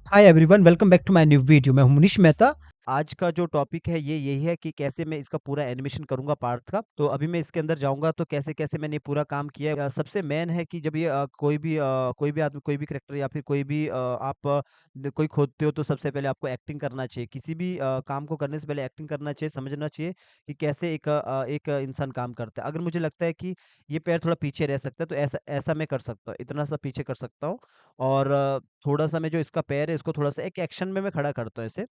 Hi everyone, welcome back to my new video. मैं हूं मुनीश मेहता। आज का जो टॉपिक है ये यही है कि कैसे मैं इसका पूरा एनिमेशन करूंगा पार्ट का। तो अभी मैं इसके अंदर जाऊंगा तो कैसे कैसे मैंने ये पूरा काम किया है। सबसे मेन है कि जब ये कोई भी आदमी, कोई भी करेक्टर या फिर कोई भी आप कोई खोदते हो तो सबसे पहले आपको एक्टिंग करना चाहिए। किसी भी काम को करने से पहले एक्टिंग करना चाहिए, समझना चाहिए कि कैसे एक इंसान काम करता है। अगर मुझे लगता है कि ये पैर थोड़ा पीछे रह सकता है तो ऐसा ऐसा मैं कर सकता हूँ, इतना सा पीछे कर सकता हूँ। और थोड़ा-सा मैं जो इसका पैर है इसको थोड़ा-सा एक एक्शन में मैं खड़ा करता हूँ इसे।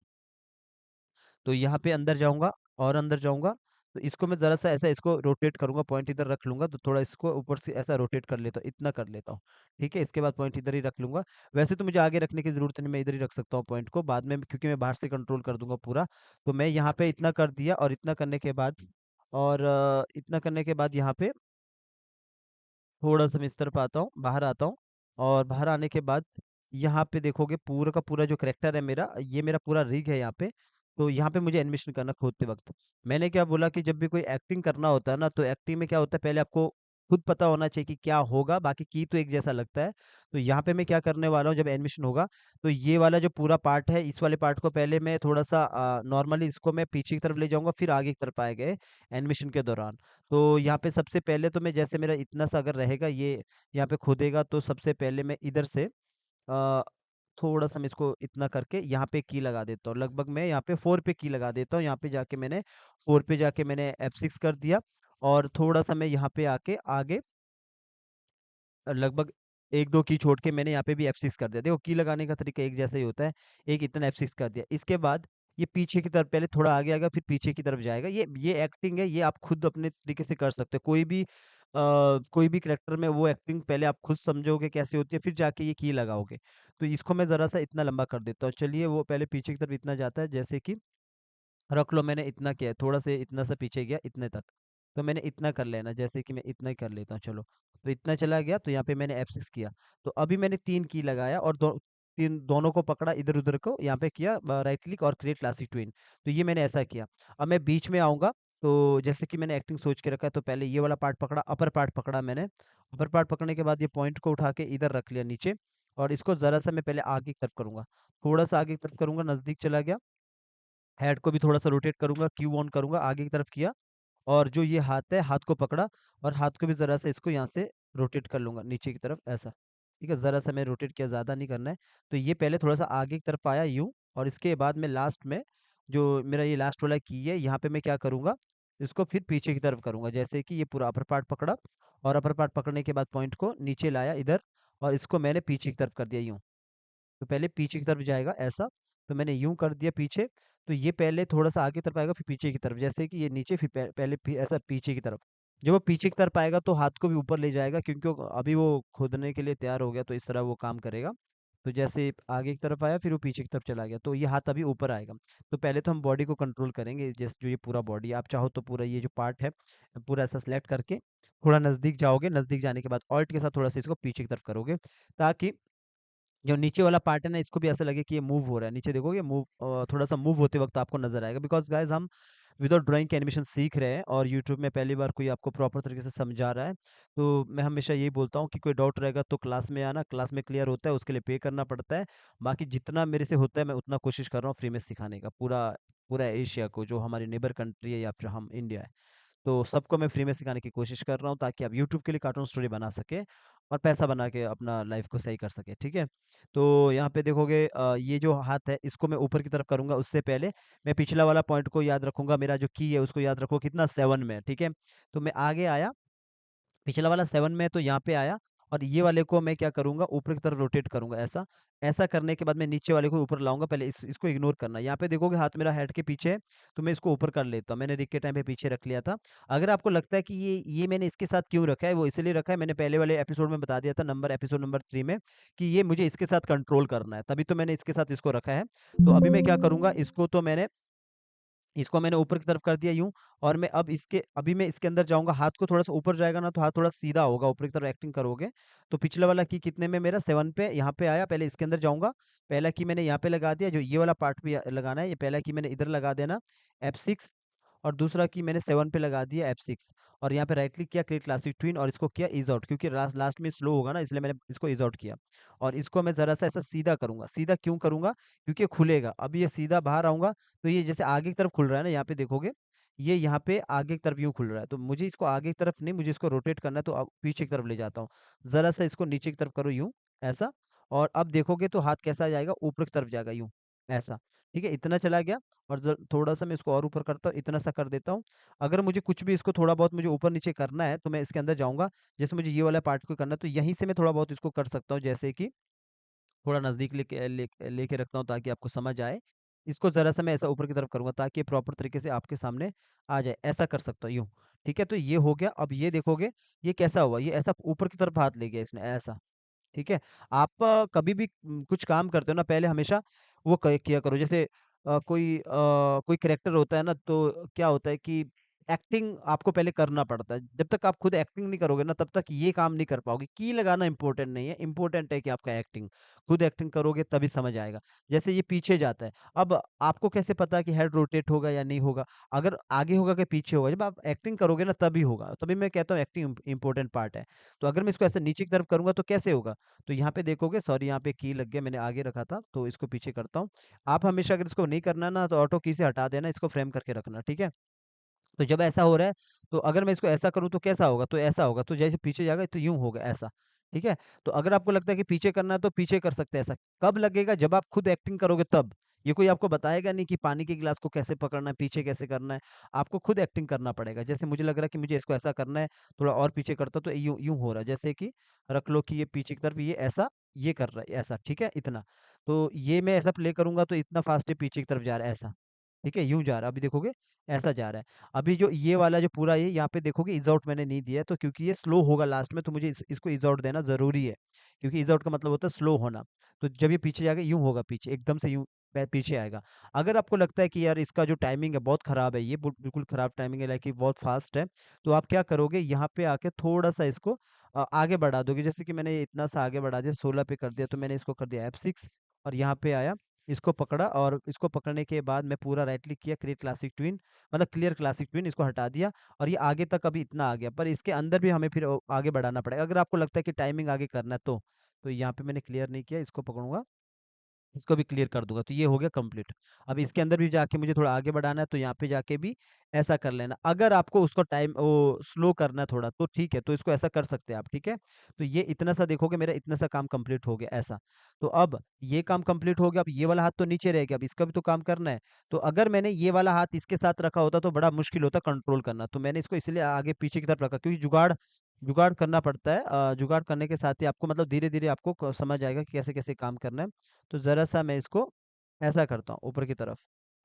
तो यहाँ पे अंदर जाऊँगा और अंदर जाऊँगा, तो इसको मैं ज़रा-सा ऐसा इसको रोटेट करूँगा, पॉइंट इधर रख लूँगा, तो थोड़ा इसको ऊपर से ऐसा रोटेट कर लेता हूँ, इतना कर लेता हूँ। ठीक है? इसके बाद पॉइंट इधर ही रख लूँगा। वैसे तो मुझे आगे रखने की ज़रूरत नहीं, मैं इधर ही रख सकता हूँ पॉइंट को, बाद में क्योंकि मैं बाहर से कंट्रोल कर दूँगा पूरा। तो मैं यहाँ पे इतना कर दिया और इतना करने के बाद इतना करने के बाद यहाँ पे थोड़ा-सा मैं इस तरफ आता हूँ, बाहर आता हूँ और बाहर आने के बाद यहाँ पे देखोगे पूरा का पूरा जो करैक्टर है मेरा, ये मेरा पूरा रिग है यहाँ पे। तो यहाँ पे मुझे एनिमेशन करना खोदते वक़्त। मैंने क्या बोला कि जब भी कोई एक्टिंग करना होता है ना, तो एक्टिंग में क्या होता है पहले आपको खुद पता होना चाहिए कि क्या होगा, बाकी की तो एक जैसा लगता है। तो यहाँ पे मैं क्या करने वाला हूँ जब एनिमेशन होगा, तो ये वाला जो पूरा पार्ट है, इस वाले पार्ट को पहले मैं थोड़ा-सा नॉर्मली इसको मैं पीछे की तरफ ले जाऊँगा, फिर आगे की तरफ आएँगे एनिमेशन के दौरान। तो यहाँ पे सबसे पहले तो मैं जैसे मेरा इतना सा अगर रहेगा ये यहाँ पे खोदेगा तो सबसे पहले मैं इधर से अ, थोड़ा-सा मैं इसको इतना करके यहाँ पे की लगा देता हूँ। लगभग मैं यहाँ पे 4 पे की लगा देता हूँ। यहाँ पे जाके मैंने 4 पे जाके मैंने F6 कर दिया और थोड़ा-सा मैं यहाँ पे आके आगे लगभग 1-2 की छोड़ के मैंने यहाँ पे भी F6 कर दिया। देखो की लगाने का तरीका एक जैसा ही होता है। एक इतना F6 कर दिया। इसके बाद ये पीछे की तरफ पहले थोड़ा आगे आएगा फिर पीछे की तरफ जाएगा। ये एक्टिंग है, ये आप खुद अपने तरीके से कर सकते हो। कोई भी करैक्टर में वो एक्टिंग पहले आप खुद समझोगे कैसे होती है फिर जाके ये की लगाओगे। तो इसको मैं ज़रा-सा इतना लंबा कर देता हूँ। चलिए वो पहले पीछे की तरफ इतना जाता है जैसे कि रख लो मैंने इतना किया है, थोड़ा से इतना सा पीछे गया इतने तक। तो मैंने इतना कर लेना जैसे कि मैं इतना ही कर लेता हूँ चलो। तो इतना चला गया तो यहाँ पे मैंने F6 किया। तो अभी मैंने 3 की लगाया और 3 दोनों को पकड़ा इधर-उधर को यहाँ पे किया राइट क्लिक और क्रिएट क्लासिक ट्विन। तो ये मैंने ऐसा किया। अब मैं बीच में आऊँगा तो जैसे कि मैंने एक्टिंग सोच के रखा है तो पहले ये वाला पार्ट पकड़ा, अपर पार्ट पकड़ा मैंने। अपर पार्ट पकड़ने के बाद ये पॉइंट को उठा के इधर रख लिया नीचे और इसको ज़रा-सा मैं पहले आगे की तरफ करूँगा। थोड़ा-सा आगे की तरफ करूँगा, नज़दीक चला गया। हेड को भी थोड़ा-सा रोटेट करूँगा, क्यू ऑन करूँगा, आगे की तरफ किया और जो ये हाथ है, हाथ को पकड़ा और हाथ को भी ज़रा-सा इसको यहाँ से रोटेट कर लूँगा नीचे की तरफ ऐसा। ठीक है? ज़रा-सा मैं रोटेट किया, ज़्यादा नहीं करना है। तो ये पहले थोड़ा-सा आगे की तरफ आया यूँ और इसके बाद में लास्ट में जो मेरा ये लास्ट वाला की है, यहाँ पे मैं क्या करूँगा, इसको फिर पीछे की तरफ करूँगा। जैसे कि ये पूरा अपर पार्ट पकड़ा और अपर पार्ट पकड़ने के बाद पॉइंट को नीचे लाया इधर और इसको मैंने पीछे की तरफ कर दिया यूँ। तो पहले पीछे की तरफ जाएगा ऐसा, तो मैंने यूँ कर दिया पीछे, तो ये पहले थोड़ा-सा आगे की तरफ आएगा फिर पीछे की तरफ, जैसे कि ये नीचे फिर पहले ऐसा पीछे की तरफ। जब वो पीछे की तरफ आएगा तो हाथ को भी ऊपर ले जाएगा क्योंकि वो अभी वो खोदने के लिए तैयार हो गया तो इस तरह वो काम करेगा। तो जैसे आगे की तरफ आया फिर वो पीछे की तरफ चला गया, तो ये हाथ अभी ऊपर आएगा। तो पहले तो हम बॉडी को कंट्रोल करेंगे, जैसे जो ये पूरा बॉडी है, आप चाहो तो पूरा ये जो पार्ट है, पूरा ऐसा सेलेक्ट करके थोड़ा नज़दीक जाओगे, नज़दीक जाने के बाद ऑल्ट के साथ थोड़ा-सा इसको पीछे की तरफ करोगे, ताकि जो नीचे वाला पार्ट है ना इसको भी ऐसा लगे कि ये मूव हो रहा है। नीचे देखोगे थोड़ा-सा मूव होते वक़्त आपको नज़र आएगा बिकॉज़ गाइज़ हम विदाउट ड्राइंग के एनिमेशन सीख रहे हैं और यूट्यूब में पहली बार कोई आपको प्रॉपर तरीके से समझा रहा है। तो मैं हमेशा यही बोलता हूँ कि कोई डाउट रहेगा तो क्लास में आना, क्लास में क्लियर होता है, उसके लिए पे करना पड़ता है। बाकी जितना मेरे से होता है मैं उतना कोशिश कर रहा हूँ फ्री में सिखाने का, पूरा पूरा एशिया को, जो हमारी नेबर कंट्री है या फिर हम इंडिया है। तो सबको मैं फ्री में सिखाने की कोशिश कर रहा हूँ ताकि आप यूट्यूब के लिए कार्टून स्टोरी बना सकें और पैसा बना के अपना लाइफ को सही कर सकें, ठीक है? तो यहाँ पे देखोगे ये जो हाथ है इसको मैं ऊपर की तरफ करूँगा, उससे पहले मैं पिछला वाला पॉइंट को याद रखूँगा, मेरा जो की है उसको याद रखो कितना 7 में है, ठीक है? तो मैं आगे आया, पिछला वाला 7 में है तो यहाँ पे आया और ये वाले को मैं क्या करूँगा ऊपर की तरफ रोटेट करूँगा ऐसा। ऐसा करने के बाद मैं नीचे वाले को ऊपर लाऊँगा, पहले इसको इग्नोर करना। यहाँ पे देखोगे हाथ मेरा हेड के पीछे है, तो मैं इसको ऊपर कर लेता हूँ। मैंने रिग के टाइम पे पीछे रख लिया था। अगर आपको लगता है कि ये मैंने इसके साथ क्यों रखा है, वो इसलिए रखा है, मैंने पहले वाले एपिसोड में बता दिया था एपिसोड नंबर 3 में कि ये मुझे इसके साथ कंट्रोल करना है, तभी तो मैंने इसके साथ इसको रखा है। तो अभी मैं क्या करूँगा, इसको मैंने ऊपर की तरफ कर दिया यूँ और अभी मैं इसके अंदर जाऊँगा, हाथ को थोड़ा-सा ऊपर जाएगा ना तो हाथ थोड़ा सीधा होगा, ऊपर की तरफ एक्टिंग करोगे। तो पिछला वाला की कितने में मेरा 7 पे यहाँ पे आया, पहले इसके अंदर जाऊँगा। पहला की मैंने यहाँ पे लगा दिया, जो ये वाला पार्ट भी लगाना है, ये पहला की मैंने इधर लगा देना, F6 और दूसरा की मैंने 7 पे लगा दिया F6 और यहाँ पे राइट क्लिक किया क्रिएट क्लासिक ट्विन और इसको किया ईज़ आउट, क्योंकि लास्ट लास्ट में स्लो होगा ना, इसलिए मैंने इसको ईज़ आउट किया। और इसको मैं ज़रा-सा ऐसा सीधा करूँगा। सीधा क्यों करूँगा? क्योंकि ये खुलेगा। अब ये सीधा बाहर आऊँगा, तो ये जैसे आगे की तरफ खुल रहा है ना, यहाँ पे देखोगे, ये यहाँ पे आगे की तरफ यूँ खुल रहा है। तो मुझे इसको आगे की तरफ नहीं, मुझे इसको रोटेट करना है, तो अब पीछे की तरफ ले जाता हूँ। ज़रा-सा इसको नीचे की तरफ करो यूँ, ऐसा, और अब देखोगे तो हाथ कैसा जाएगा? ऊपर की तरफ जाएगा यूँ, ऐसा। ठीक है? इतना चला गया और थोड़ा-सा मैं इसको और ऊपर करता हूँ, इतना सा कर देता हूँ। अगर मुझे कुछ भी इसको थोड़ा बहुत मुझे ऊपर-नीचे करना है, तो मैं इसके अंदर जाऊँगा। जैसे मुझे ये वाला पार्ट को करना है, तो यहीं से मैं थोड़ा बहुत इसको कर सकता हूँ, जैसे कि थोड़ा नज़दीक लेके रखता हूँ ताकि आपको समझ आए। इसको ज़रा-सा मैं ऐसा ऊपर की तरफ करूँगा ताकि ये प्रॉपर तरीके से आपके सामने आ जाए। ऐसा कर सकता हूँ यूँ, ठीक है? तो ये हो गया। अब ये देखोगे, ये कैसा हुआ? ये ऐसा ऊपर की तरफ हाथ ले गया इसने, ऐसा। ठीक है? आप कभी भी कुछ काम करते हो ना, पहले हमेशा वो क किया करो। जैसे कोई कैरेक्टर होता है ना, तो क्या होता है कि एक्टिंग आपको पहले करना पड़ता है। जब तक आप खुद एक्टिंग नहीं करोगे ना, तब तक ये काम नहीं कर पाओगे। की लगाना इम्पोर्टेंट नहीं है, इम्पोर्टेंट है कि आपका एक्टिंग। खुद एक्टिंग करोगे तभी समझ आएगा। जैसे ये पीछे जाता है, अब आपको कैसे पता है कि हेड रोटेट होगा या नहीं होगा? अगर आगे होगा कि पीछे होगा? जब आप एक्टिंग करोगे ना, तभी होगा। तभी मैं कहता हूँ एक्टिंग इम्पोर्टेंट पार्ट है। तो अगर मैं इसको ऐसे नीचे की तरफ करूँगा तो कैसे होगा? तो यहाँ पे देखोगे, सॉरी, यहाँ पे की लग गया, मैंने आगे रखा था, तो इसको पीछे करता हूँ। आप हमेशा अगर इसको नहीं करना ना, तो ऑटो की से हटा देना, इसको फ्रेम करके रखना, ठीक है? तो जब ऐसा हो रहा है, तो अगर मैं इसको ऐसा करूँ तो कैसा होगा? तो ऐसा होगा, तो जैसे पीछे जाएगा तो यूँ होगा, ऐसा, ठीक है? तो अगर आपको लगता है कि पीछे करना है तो पीछे कर सकते हैं ऐसा। कब लगेगा? जब आप खुद एक्टिंग करोगे तब। ये कोई आपको बताएगा नहीं कि पानी के गिलास को कैसे पकड़ना है, पीछे कैसे करना है। आपको खुद एक्टिंग करना पड़ेगा। जैसे मुझे लग रहा है कि मुझे इसको ऐसा करना है, थोड़ा और पीछे करता तो यूँ यूँ हो रहा है। जैसे कि रख लो कि ये पीछे की तरफ ये ऐसा, ये कर रहा है ऐसा, ठीक है? इतना। तो ये मैं ऐसा प्ले करूँगा तो इतना फास्ट ये पीछे की तरफ जा रहा है, ऐसा। ठीक है? यूँ जा रहा है, अभी देखोगे ऐसा जा रहा है। अभी जो ये वाला जो पूरा ये यहाँ पे देखोगे इज़ आउट मैंने नहीं दिया है, तो क्योंकि ये स्लो होगा लास्ट में, तो मुझे इसको इज़ आउट देना ज़रूरी है। क्योंकि इज़ आउट का मतलब होता है स्लो होना। तो जब ये पीछे जाएगा यूँ होगा पीछे, एकदम से यूँ पीछे आएगा। अगर आपको लगता है कि यार इसका जो टाइमिंग है बहुत खराब है, ये बिल्कुल खराब टाइमिंग है, लाइक कि बहुत फास्ट है, तो आप क्या करोगे, यहाँ पे आके थोड़ा-सा इसको आगे बढ़ा दोगे। जैसे कि मैंने इतना सा आगे बढ़ा दिया, 16 पे कर दिया, तो मैंने इसको कर दिया F6 और यहाँ पे आया, इसको पकड़ा और इसको पकड़ने के बाद मैं पूरा राइट क्लिक किया, क्रिएट क्लासिक ट्विन, मतलब क्लियर क्लासिक ट्विन, इसको हटा दिया और ये आगे तक अभी इतना आ गया, पर इसके अंदर भी हमें फिर आगे बढ़ाना पड़ेगा। अगर आपको लगता है कि टाइमिंग आगे करना है तो यहाँ पे मैंने क्लियर नहीं किया, इसको पकड़ूँगा, इसको भी क्लियर कर दूँगा, तो ये हो गया कंप्लीट। अब इसके अंदर भी जाके मुझे थोड़ा आगे बढ़ाना है, तो यहाँ पे जाके भी ऐसा कर लेना। अगर आपको उसको टाइम वो स्लो करना है थोड़ा, तो ठीक है, तो इसको ऐसा कर सकते हैं आप, ठीक है? तो ये इतना सा देखोगे, मेरा इतना सा काम कंप्लीट हो गया, ऐसा। तो अब ये काम कंप्लीट हो गया, अब ये वाला हाथ तो नीचे रह गया, अब इसका भी तो काम करना है। तो अगर मैंने ये वाला हाथ इसके साथ रखा होता, तो बड़ा मुश्किल होता कंट्रोल करना। तो मैंने इसको इसलिए आगे पीछे की तरफ रखा, क्योंकि जुगाड़ जुगाड़ करना पड़ता है। जुगाड़ करने के साथ ही आपको मतलब धीरे-धीरे आपको समझ आएगा कि कैसे-कैसे काम करना है। तो ज़रा-सा मैं इसको ऐसा करता हूँ ऊपर की तरफ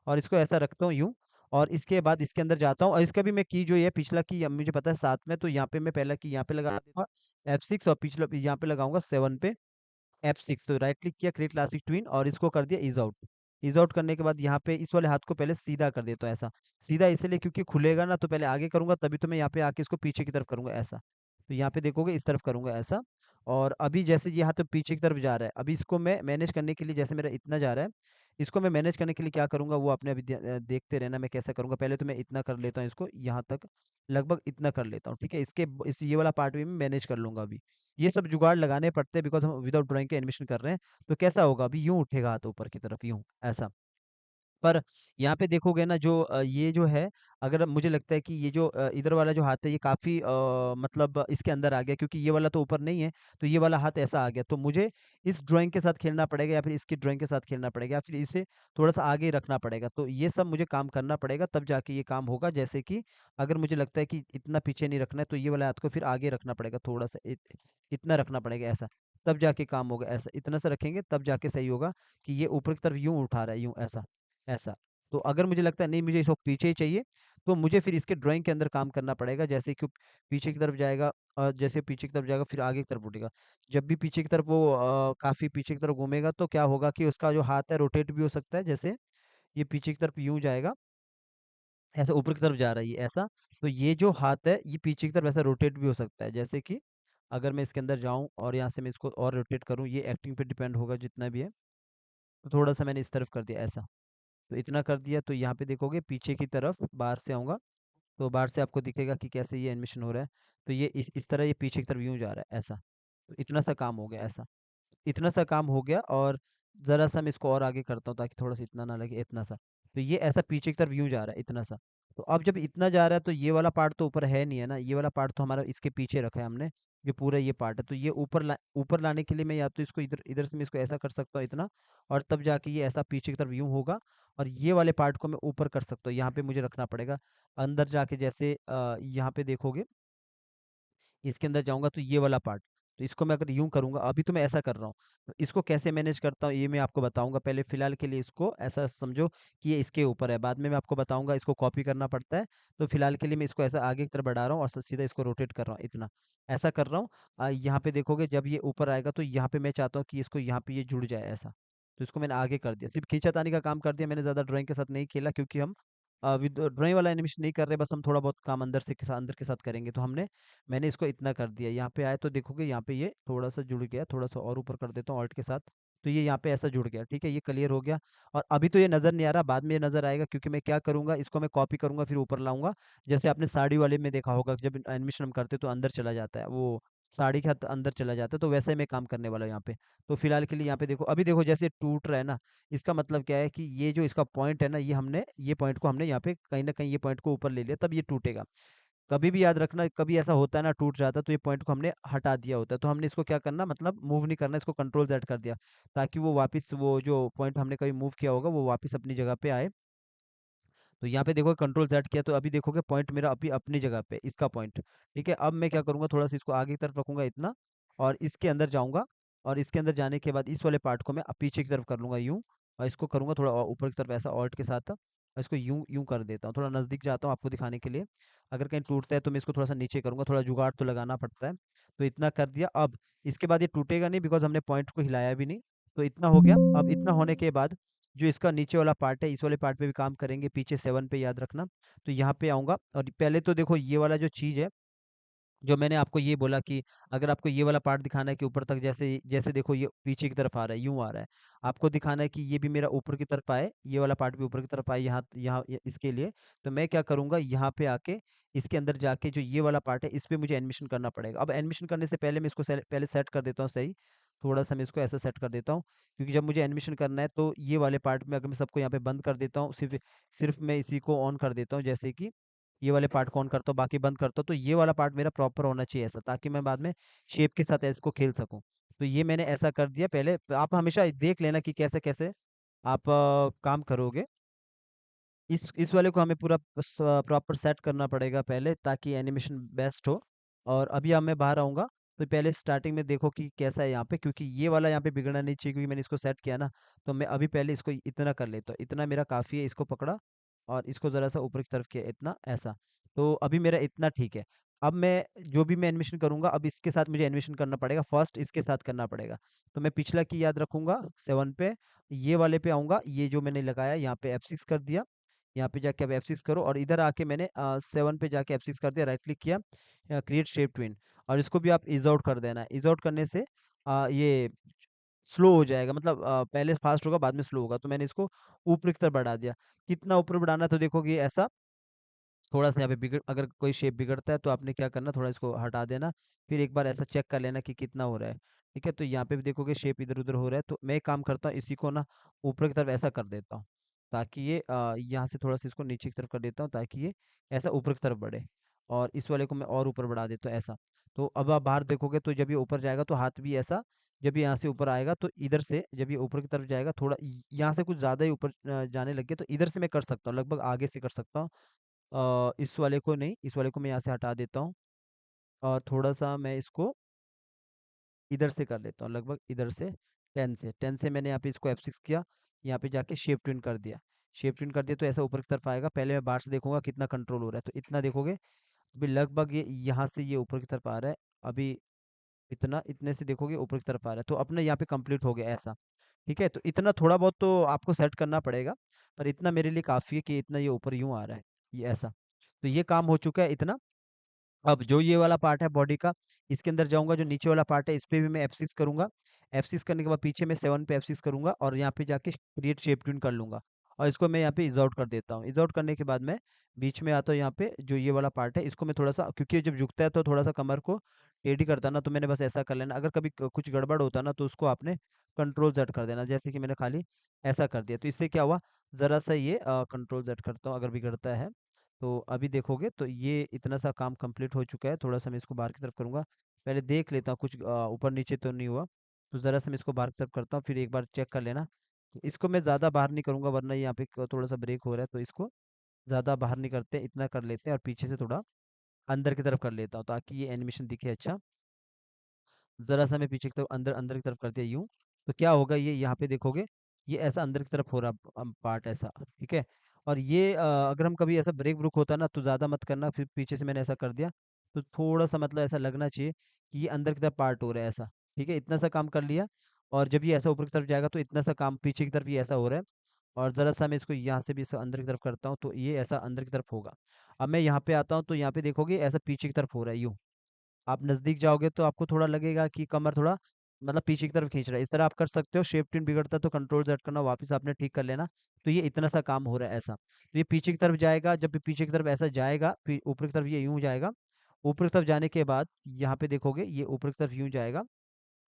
और इसको ऐसा रखता हूँ यूँ और इसके बाद इसके अंदर जाता हूँ और इसका भी मैं की जो ये पिछला की अब मुझे पता है 7 में, तो यहाँ पे मैं पहला की यहाँ पे लगा दूँगा F6 और पिछला यहाँ पे लगाऊँगा 7 पे F6, तो राइट क्लिक किया, क्रिएट क्लासिक ट्विन और इसको कर दिया ईज़ आउट। ईज़ आउट करने के बाद यहाँ पे इस वाले हाथ को पहले सीधा कर देता हूँ ऐसा। सीधा इसलिए क्योंकि खुलेगा ना, तो पहले आगे करूँगा, तभी तो मैं यहाँ पे आके इसको पीछे की तरफ करूँगा ऐसा। तो यहाँ पे देखोगे इस तरफ करूँगा ऐसा और अभी जैसे ये हाथ पीछे की तरफ जा रहा है, अभी इसको मैं मैनेज करने के लिए, जैसे मेरा इतना जा रहा है, इसको मैं मैनेज करने के लिए क्या करूँगा वो आपने अभी देखते रहना मैं कैसा करूँगा। पहले तो मैं इतना कर लेता हूँ इसको, यहाँ तक लगभग इतना कर लेता हूँ, ठीक है? इस ये वाला पार्ट भी मैं मैनेज कर लूँगा अभी। ये सब जुगाड़ लगाने पड़ते हैं, बिकॉज़ हम विदाउट ड्राइंग के एनिमेशन कर रहे हैं, तो कैसा होगा, अभी यूँ उठेगा हाथ ऊपर की तरफ, यूँ, ऐसा। पर यहाँ पे देखोगे ना, जो ये जो है, अगर मुझे लगता है कि ये जो इधर वाला जो हाथ है, ये काफ़ी मतलब इसके अंदर आ गया, क्योंकि ये वाला तो ऊपर नहीं है, तो ये वाला हाथ ऐसा आ गया। तो मुझे इस ड्राइंग के साथ खेलना पड़ेगा या फिर इसकी ड्राइंग के साथ खेलना पड़ेगा या फिर इसे थोड़ा-सा आगे रखना पड़ेगा। तो ये सब मुझे काम करना पड़ेगा, तब जाके ये काम होगा। जैसे कि अगर मुझे लगता है कि इतना पीछे नहीं रखना है, तो ये वाला हाथ को फिर आगे रखना पड़ेगा थोड़ा-सा, इतना रखना पड़ेगा ऐसा, तब जाके काम होगा ऐसा। इतना सा रखेंगे तब जाके सही होगा कि ये ऊपर की तरफ यूँ उठा रहा है, यूँ, ऐसा, ऐसा। तो अगर मुझे लगता है नहीं, मुझे इसको पीछे ही चाहिए, तो मुझे फिर इसके ड्राइंग के अंदर काम करना पड़ेगा। जैसे कि पीछे की तरफ जाएगा और जैसे पीछे की तरफ जाएगा फिर आगे की तरफ उठेगा। जब भी पीछे की तरफ वो काफ़ी पीछे की तरफ घूमेगा, तो क्या होगा कि उसका जो हाथ है रोटेट भी हो सकता है। जैसे ये पीछे की तरफ यूँ जाएगा, ऐसा ऊपर की तरफ जा रहा है ये ऐसा, तो ये जो हाथ है ये पीछे की तरफ ऐसा रोटेट भी हो सकता है। जैसे कि अगर मैं इसके अंदर जाऊँ और यहाँ से मैं इसको और रोटेट करूँ, ये एक्टिंग पे डिपेंड होगा जितना भी है। तो थोड़ा-सा मैंने इस तरफ कर दिया ऐसा। तो इतना कर दिया, तो यहाँ पे देखोगे पीछे की तरफ बाहर से आऊँगा, तो बाहर से आपको दिखेगा कि कैसे ये एनिमेशन हो रहा है। तो ये इस तरह ये पीछे की तरफ यूँ जा रहा है, ऐसा। तो इतना सा काम हो गया ऐसा। इतना सा काम हो गया, और ज़रा-सा मैं इसको और आगे करता हूँ ताकि थोड़ा-सा इतना ना लगे, इतना सा। तो ये ऐसा पीछे की तरफ यूँ जा रहा है, इतना सा। तो अब जब इतना जा रहा है तो ये वाला पार्ट तो ऊपर है नहीं, है ना? ये वाला पार्ट तो हमारा इसके पीछे रखा है हमने, जो पूरा ये पार्ट है। तो ये ऊपर लाने के लिए मैं या तो इसको इधर इधर से मैं इसको ऐसा कर सकता हूँ इतना, और तब जाके ये ऐसा पीछे की तरफ यूँ होगा, और ये वाले पार्ट को मैं ऊपर कर सकता हूँ। यहाँ पे मुझे रखना पड़ेगा। अंदर जाके जैसे यहाँ पे देखोगे, इसके अंदर जाऊँगा तो ये वाला पार्ट, तो इसको मैं अगर यूँ करूँगा, अभी तो मैं ऐसा कर रहा हूँ। तो इसको कैसे मैनेज करता हूँ ये मैं आपको बताऊँगा। पहले फ़िलहाल के लिए इसको ऐसा समझो कि ये इसके ऊपर है, बाद में मैं आपको बताऊँगा इसको कॉपी करना पड़ता है। तो फ़िलहाल के लिए मैं इसको ऐसा आगे की तरफ बढ़ा रहा हूँ और स सीधा इसको रोटेट कर रहा हूँ इतना, ऐसा कर रहा हूँ। यहाँ पे देखोगे जब ये ऊपर आएगा तो यहाँ पे मैं चाहता हूँ कि इसको यहाँ पे ये जुड़ जाए ऐसा। तो इसको मैंने आगे कर दिया, सिर्फ़ खींचातानी का काम कर दिया मैंने, ज़्यादा ड्राइंग के साथ नहीं खेला, क्योंकि हम विद ड्राइंग वाला एनिमेशन नहीं कर रहे, बस हम थोड़ा बहुत काम अंदर के साथ करेंगे। तो मैंने इसको इतना कर दिया। यहाँ पे आए तो देखोगे यहाँ पे ये थोड़ा-सा जुड़ गया, थोड़ा-सा और ऊपर कर देता हूँ ऑल्ट के साथ। तो ये यहाँ पे ऐसा जुड़ गया, ठीक है? ये क्लियर हो गया, और अभी तो ये नज़र नहीं आ रहा, बाद में ये नज़र आएगा, क्योंकि मैं क्या करूँगा, इसको मैं कॉपी करूँगा फिर ऊपर लाऊँगा। जैसे आपने साड़ी वाले में देखा होगा, जब एनिमेशन हम करते हैं तो अंदर चला जाता है, वो साड़ी के हाथ अंदर चला जाता है, तो वैसा ही मैं काम करने वाला हूँ यहाँ पे। तो फिलहाल के लिए यहाँ पे देखो, अभी देखो जैसे टूट रहा है ना, इसका मतलब क्या है कि ये जो इसका पॉइंट है ना, ये पॉइंट को हमने यहाँ पे कहीं न कहीं ये पॉइंट को ऊपर ले लिया, तब ये टूटेगा। कभी भी याद रखना, कभी ऐसा होता है ना टूट जाता है, तो ये पॉइंट को हमने हटा दिया होता है। तो हमने इसको क्या करना, मतलब मूव नहीं करना, इसको कंट्रोल ज़ेड कर दिया, ताकि वो वापस, वो जो पॉइंट हमने कभी मूव किया होगा वो वापस अपनी जगह पे आए। तो यहाँ पे देखोगे कंट्रोल ज़ेड किया, तो अभी देखोगे पॉइंट मेरा अभी अपनी जगह पे, इसका पॉइंट, ठीक है? अब मैं क्या करूँगा, थोड़ा-सा इसको आगे की तरफ रखूँगा इतना, और इसके अंदर जाऊँगा, और इसके अंदर जाने के बाद इस वाले पार्ट को मैं पीछे की तरफ कर लूँगा यूँ, और इसको करूँगा थोड़ा ऊपर की तरफ ऐसा ऑल्ट के साथ, और इसको यूँ यूँ कर देता हूँ। थोड़ा नज़दीक जाता हूँ आपको दिखाने के लिए। अगर कहीं टूटता है तो मैं इसको थोड़ा-सा नीचे करूँगा, थोड़ा जुगाड़ तो लगाना पड़ता है। तो इतना कर दिया, अब इसके बाद ये टूटेगा नहीं, बिकॉज़ हमने पॉइंट को हिलाया भी नहीं। तो इतना हो गया। अब इतना होने के बाद जो इसका नीचे वाला पार्ट है, इस वाले पार्ट पे भी काम करेंगे, पीछे 7 पे याद रखना। तो यहाँ पे आऊँगा, और पहले तो देखो ये वाला जो चीज़ है, जो मैंने आपको ये बोला कि अगर आपको ये वाला पार्ट दिखाना है कि ऊपर तक, जैसे जैसे देखो ये पीछे की तरफ आ रहा है, यूँ आ रहा है। आपको दिखाना है कि ये भी मेरा ऊपर की तरफ आए, ये वाला पार्ट भी ऊपर की तरफ आए, यहाँ यहाँ इसके लिए। तो मैं क्या करूँगा, यहाँ पे आके इसके अंदर जाके जो ये वाला पार्ट है, इस पे मुझे एनिमेशन करना पड़ेगा। अब एनिमेशन करने से पहले मैं इसको पहले सेट कर देता हूँ सही। थोड़ा-सा मैं इसको ऐसा सेट कर देता हूँ, क्योंकि जब मुझे एनिमेशन करना है तो ये वाले पार्ट में अगर मैं सबको यहाँ पे बंद कर देता हूँ, सिर्फ़ सिर्फ़ मैं इसी को ऑन कर देता हूँ, जैसे कि ये वाले पार्ट को ऑन करता हूँ, बाकी बंद करता हूँ, तो ये वाला पार्ट मेरा प्रॉपर होना चाहिए ऐसा, ताकि मैं बाद में शेप के साथ इसको खेल सकूँ। तो ये मैंने ऐसा कर दिया पहले, आप हमेशा देख लेना कि कैसे-कैसे आप काम करोगे। इस वाले को हमें पूरा प्रॉपर सेट करना पड़ेगा पहले, ताकि एनिमेशन बेस्ट हो। और अभी अब मैं बाहर आऊँगा, तो पहले स्टार्टिंग में देखो कि कैसा है यहाँ पे, क्योंकि ये वाला यहाँ पे बिगड़ना नहीं चाहिए, क्योंकि मैंने इसको सेट किया ना। तो मैं अभी पहले इसको इतना कर लेता हूँ, इतना मेरा काफ़ी है, इसको पकड़ा और इसको ज़रा-सा ऊपर की तरफ किया, इतना ऐसा। तो अभी मेरा इतना ठीक है। अब मैं जो भी मैं एनिमेशन करूँगा, अब इसके साथ मुझे एनिमेशन करना पड़ेगा, फर्स्ट इसके साथ करना पड़ेगा। तो मैं पिछला की याद रखूँगा 7 पे, ये वाले पे आऊँगा, ये जो मैंने लगाया यहाँ पे F6 कर दिया। यहाँ पे जाके अब F6 करो, और इधर आके मैंने 7 पे जाके F6 कर दिया, राइट क्लिक किया, क्रिएट शेप ट्विन, और इसको भी आप ईज़ आउट कर देना है। ईज़ आउट करने से ये स्लो हो जाएगा, मतलब पहले फास्ट होगा, बाद में स्लो होगा। तो मैंने इसको ऊपर की तरफ बढ़ा दिया। कितना ऊपर बढ़ाना है, तो देखोगे ऐसा थोड़ा-सा यहाँ पे अगर कोई शेप बिगड़ता है तो आपने क्या करना, थोड़ा इसको हटा देना, फिर एक बार ऐसा चेक कर लेना कि कितना हो रहा है, ठीक है? तो यहाँ पे भी देखोगे शेप इधर-उधर हो रहा है, तो मैं एक काम करता हूँ, इसी को ना ऊपर की तरफ ऐसा कर देता हूँ, ताकि ये यहाँ से थोड़ा-सा इसको नीचे की तरफ कर देता हूँ, ताकि ये ऐसा ऊपर की तरफ बढ़े, और इस वाले को मैं और ऊपर बढ़ा देता हूँ ऐसा। तो अब आप बाहर देखोगे तो जब ये ऊपर जाएगा तो हाथ भी ऐसा, जब ये यहाँ से ऊपर आएगा तो इधर से, जब ये ऊपर की तरफ जाएगा थोड़ा यहाँ से कुछ ज़्यादा ही ऊपर जाने लग गया, तो इधर से मैं कर सकता हूँ, लगभग आगे से कर सकता हूँ। इस वाले को नहीं, इस वाले को मैं यहाँ से हटा देता हूँ, और थोड़ा-सा मैं इसको इधर से कर लेता हूँ, लगभग इधर से 10 से मैंने यहाँ पे इसको F6 किया, यहाँ पे जाके शेप ट्विन कर दिया। शेप ट्विन कर दिया तो ऐसा ऊपर की तरफ आएगा, पहले मैं बाहर से देखूँगा कितना कंट्रोल हो रहा है, तो इतना देखोगे, अभी लगभग ये यहाँ से ये ऊपर की तरफ आ रहा है, अभी इतना, इतने से देखोगे ऊपर की तरफ आ रहा है, तो अपने यहाँ पे कंप्लीट हो गया ऐसा, ठीक है? तो इतना थोड़ा बहुत तो आपको सेट करना पड़ेगा, पर इतना मेरे लिए काफ़ी है कि इतना ये ऊपर यूँ आ रहा है, ये ऐसा। तो ये काम हो चुका है इतना। अब जो ये वाला पार्ट है बॉडी का, इसके अंदर जाऊँगा, जो नीचे वाला पार्ट है इस पे भी मैं F6 करूँगा। F6 करने के बाद पीछे मैं 7 पे F6 करूँगा, और यहाँ पे जाके क्रिएट शेप ट्यून कर लूँगा। और इसको मैं यहाँ पे इज़ आउट कर देता हूँ। इज़ आउट करने के बाद मैं बीच में आता हूँ यहाँ पे जो ये वाला पार्ट है इसको मैं थोड़ा-सा, क्योंकि जब झुकता है तो थोड़ा-सा कमर को टेढ़ी करता है ना, तो मैंने बस ऐसा कर लेना। अगर कभी कुछ गड़बड़ होता है ना, तो उसको आपने कंट्रोल ज़ेड कर देना, जैसे कि मैंने खाली ऐसा कर दिया। तो इससे क्या हुआ, ज़रा-सा ये कंट्रोल ज़ेड करता हूँ अगर बिगड़ता है। तो अभी देखोगे तो ये इतना सा काम कंप्लीट हो चुका है। थोड़ा-सा मैं इसको बाहर की तरफ करूँगा। पहले देख लेता हूँ कुछ ऊपर-नीचे तो नहीं हुआ। तो ज़रा-सा मैं इसको बाहर की तरफ करता हूँ, फिर एक बार चेक कर लेना। इसको मैं ज़्यादा बाहर नहीं करूँगा, वरना यहाँ पे थोड़ा-सा ब्रेक हो रहा है, तो इसको ज़्यादा बाहर नहीं करते, इतना कर लेते हैं और पीछे से थोड़ा अंदर की तरफ कर लेता हूँ, ताकि ये एनिमेशन दिखे अच्छा। ज़रा-सा मैं पीछे की तरफ अंदर अंदर की तरफ कर दिया यूँ, तो क्या होगा, ये यहाँ पे देखोगे, ये ऐसा अंदर की तरफ हो रहा पार्ट ऐसा, ठीक है? और ये अगर हम कभी ऐसा ब्रेक-व्रुक होता है ना, तो ज़्यादा मत करना, फिर पीछे से मैंने ऐसा कर दिया, तो थोड़ा-सा मतलब ऐसा लगना चाहिए कि ये अंदर की तरफ पार्ट हो रहा है ऐसा, ठीक है? इतना सा काम कर लिया, और जब ये ऐसा ऊपर की तरफ जाएगा, तो इतना सा काम पीछे की तरफ ये ऐसा हो रहा है, और ज़रा-सा मैं इसको यहाँ से भी इसे अंदर की तरफ करता हूँ, तो ये ऐसा अंदर की तरफ होगा। अब मैं यहाँ पे आता हूँ, तो यहाँ पे देखोगे ऐसा पीछे की तरफ हो रहा है यूँ। आप नज़दीक जाओगे तो आपको थोड़ा लगेगा कि कमर थोड़ा मतलब पीछे की तरफ खींच रहा है। इस तरह आप कर सकते हो, शेप ट्यून बिगड़ता है तो कंट्रोल ज़ेड करना, वापस आपने ठीक कर लेना। तो ये इतना सा काम हो रहा है ऐसा। तो ये पीछे की तरफ जाएगा, जब ये पीछे की तरफ ऐसा जाएगा, फिर ऊपर की तरफ ये यूँ जाएगा। ऊपर की तरफ जाने के बाद यहाँ पे देखोगे ये ऊपर की तरफ यूँ जाएगा।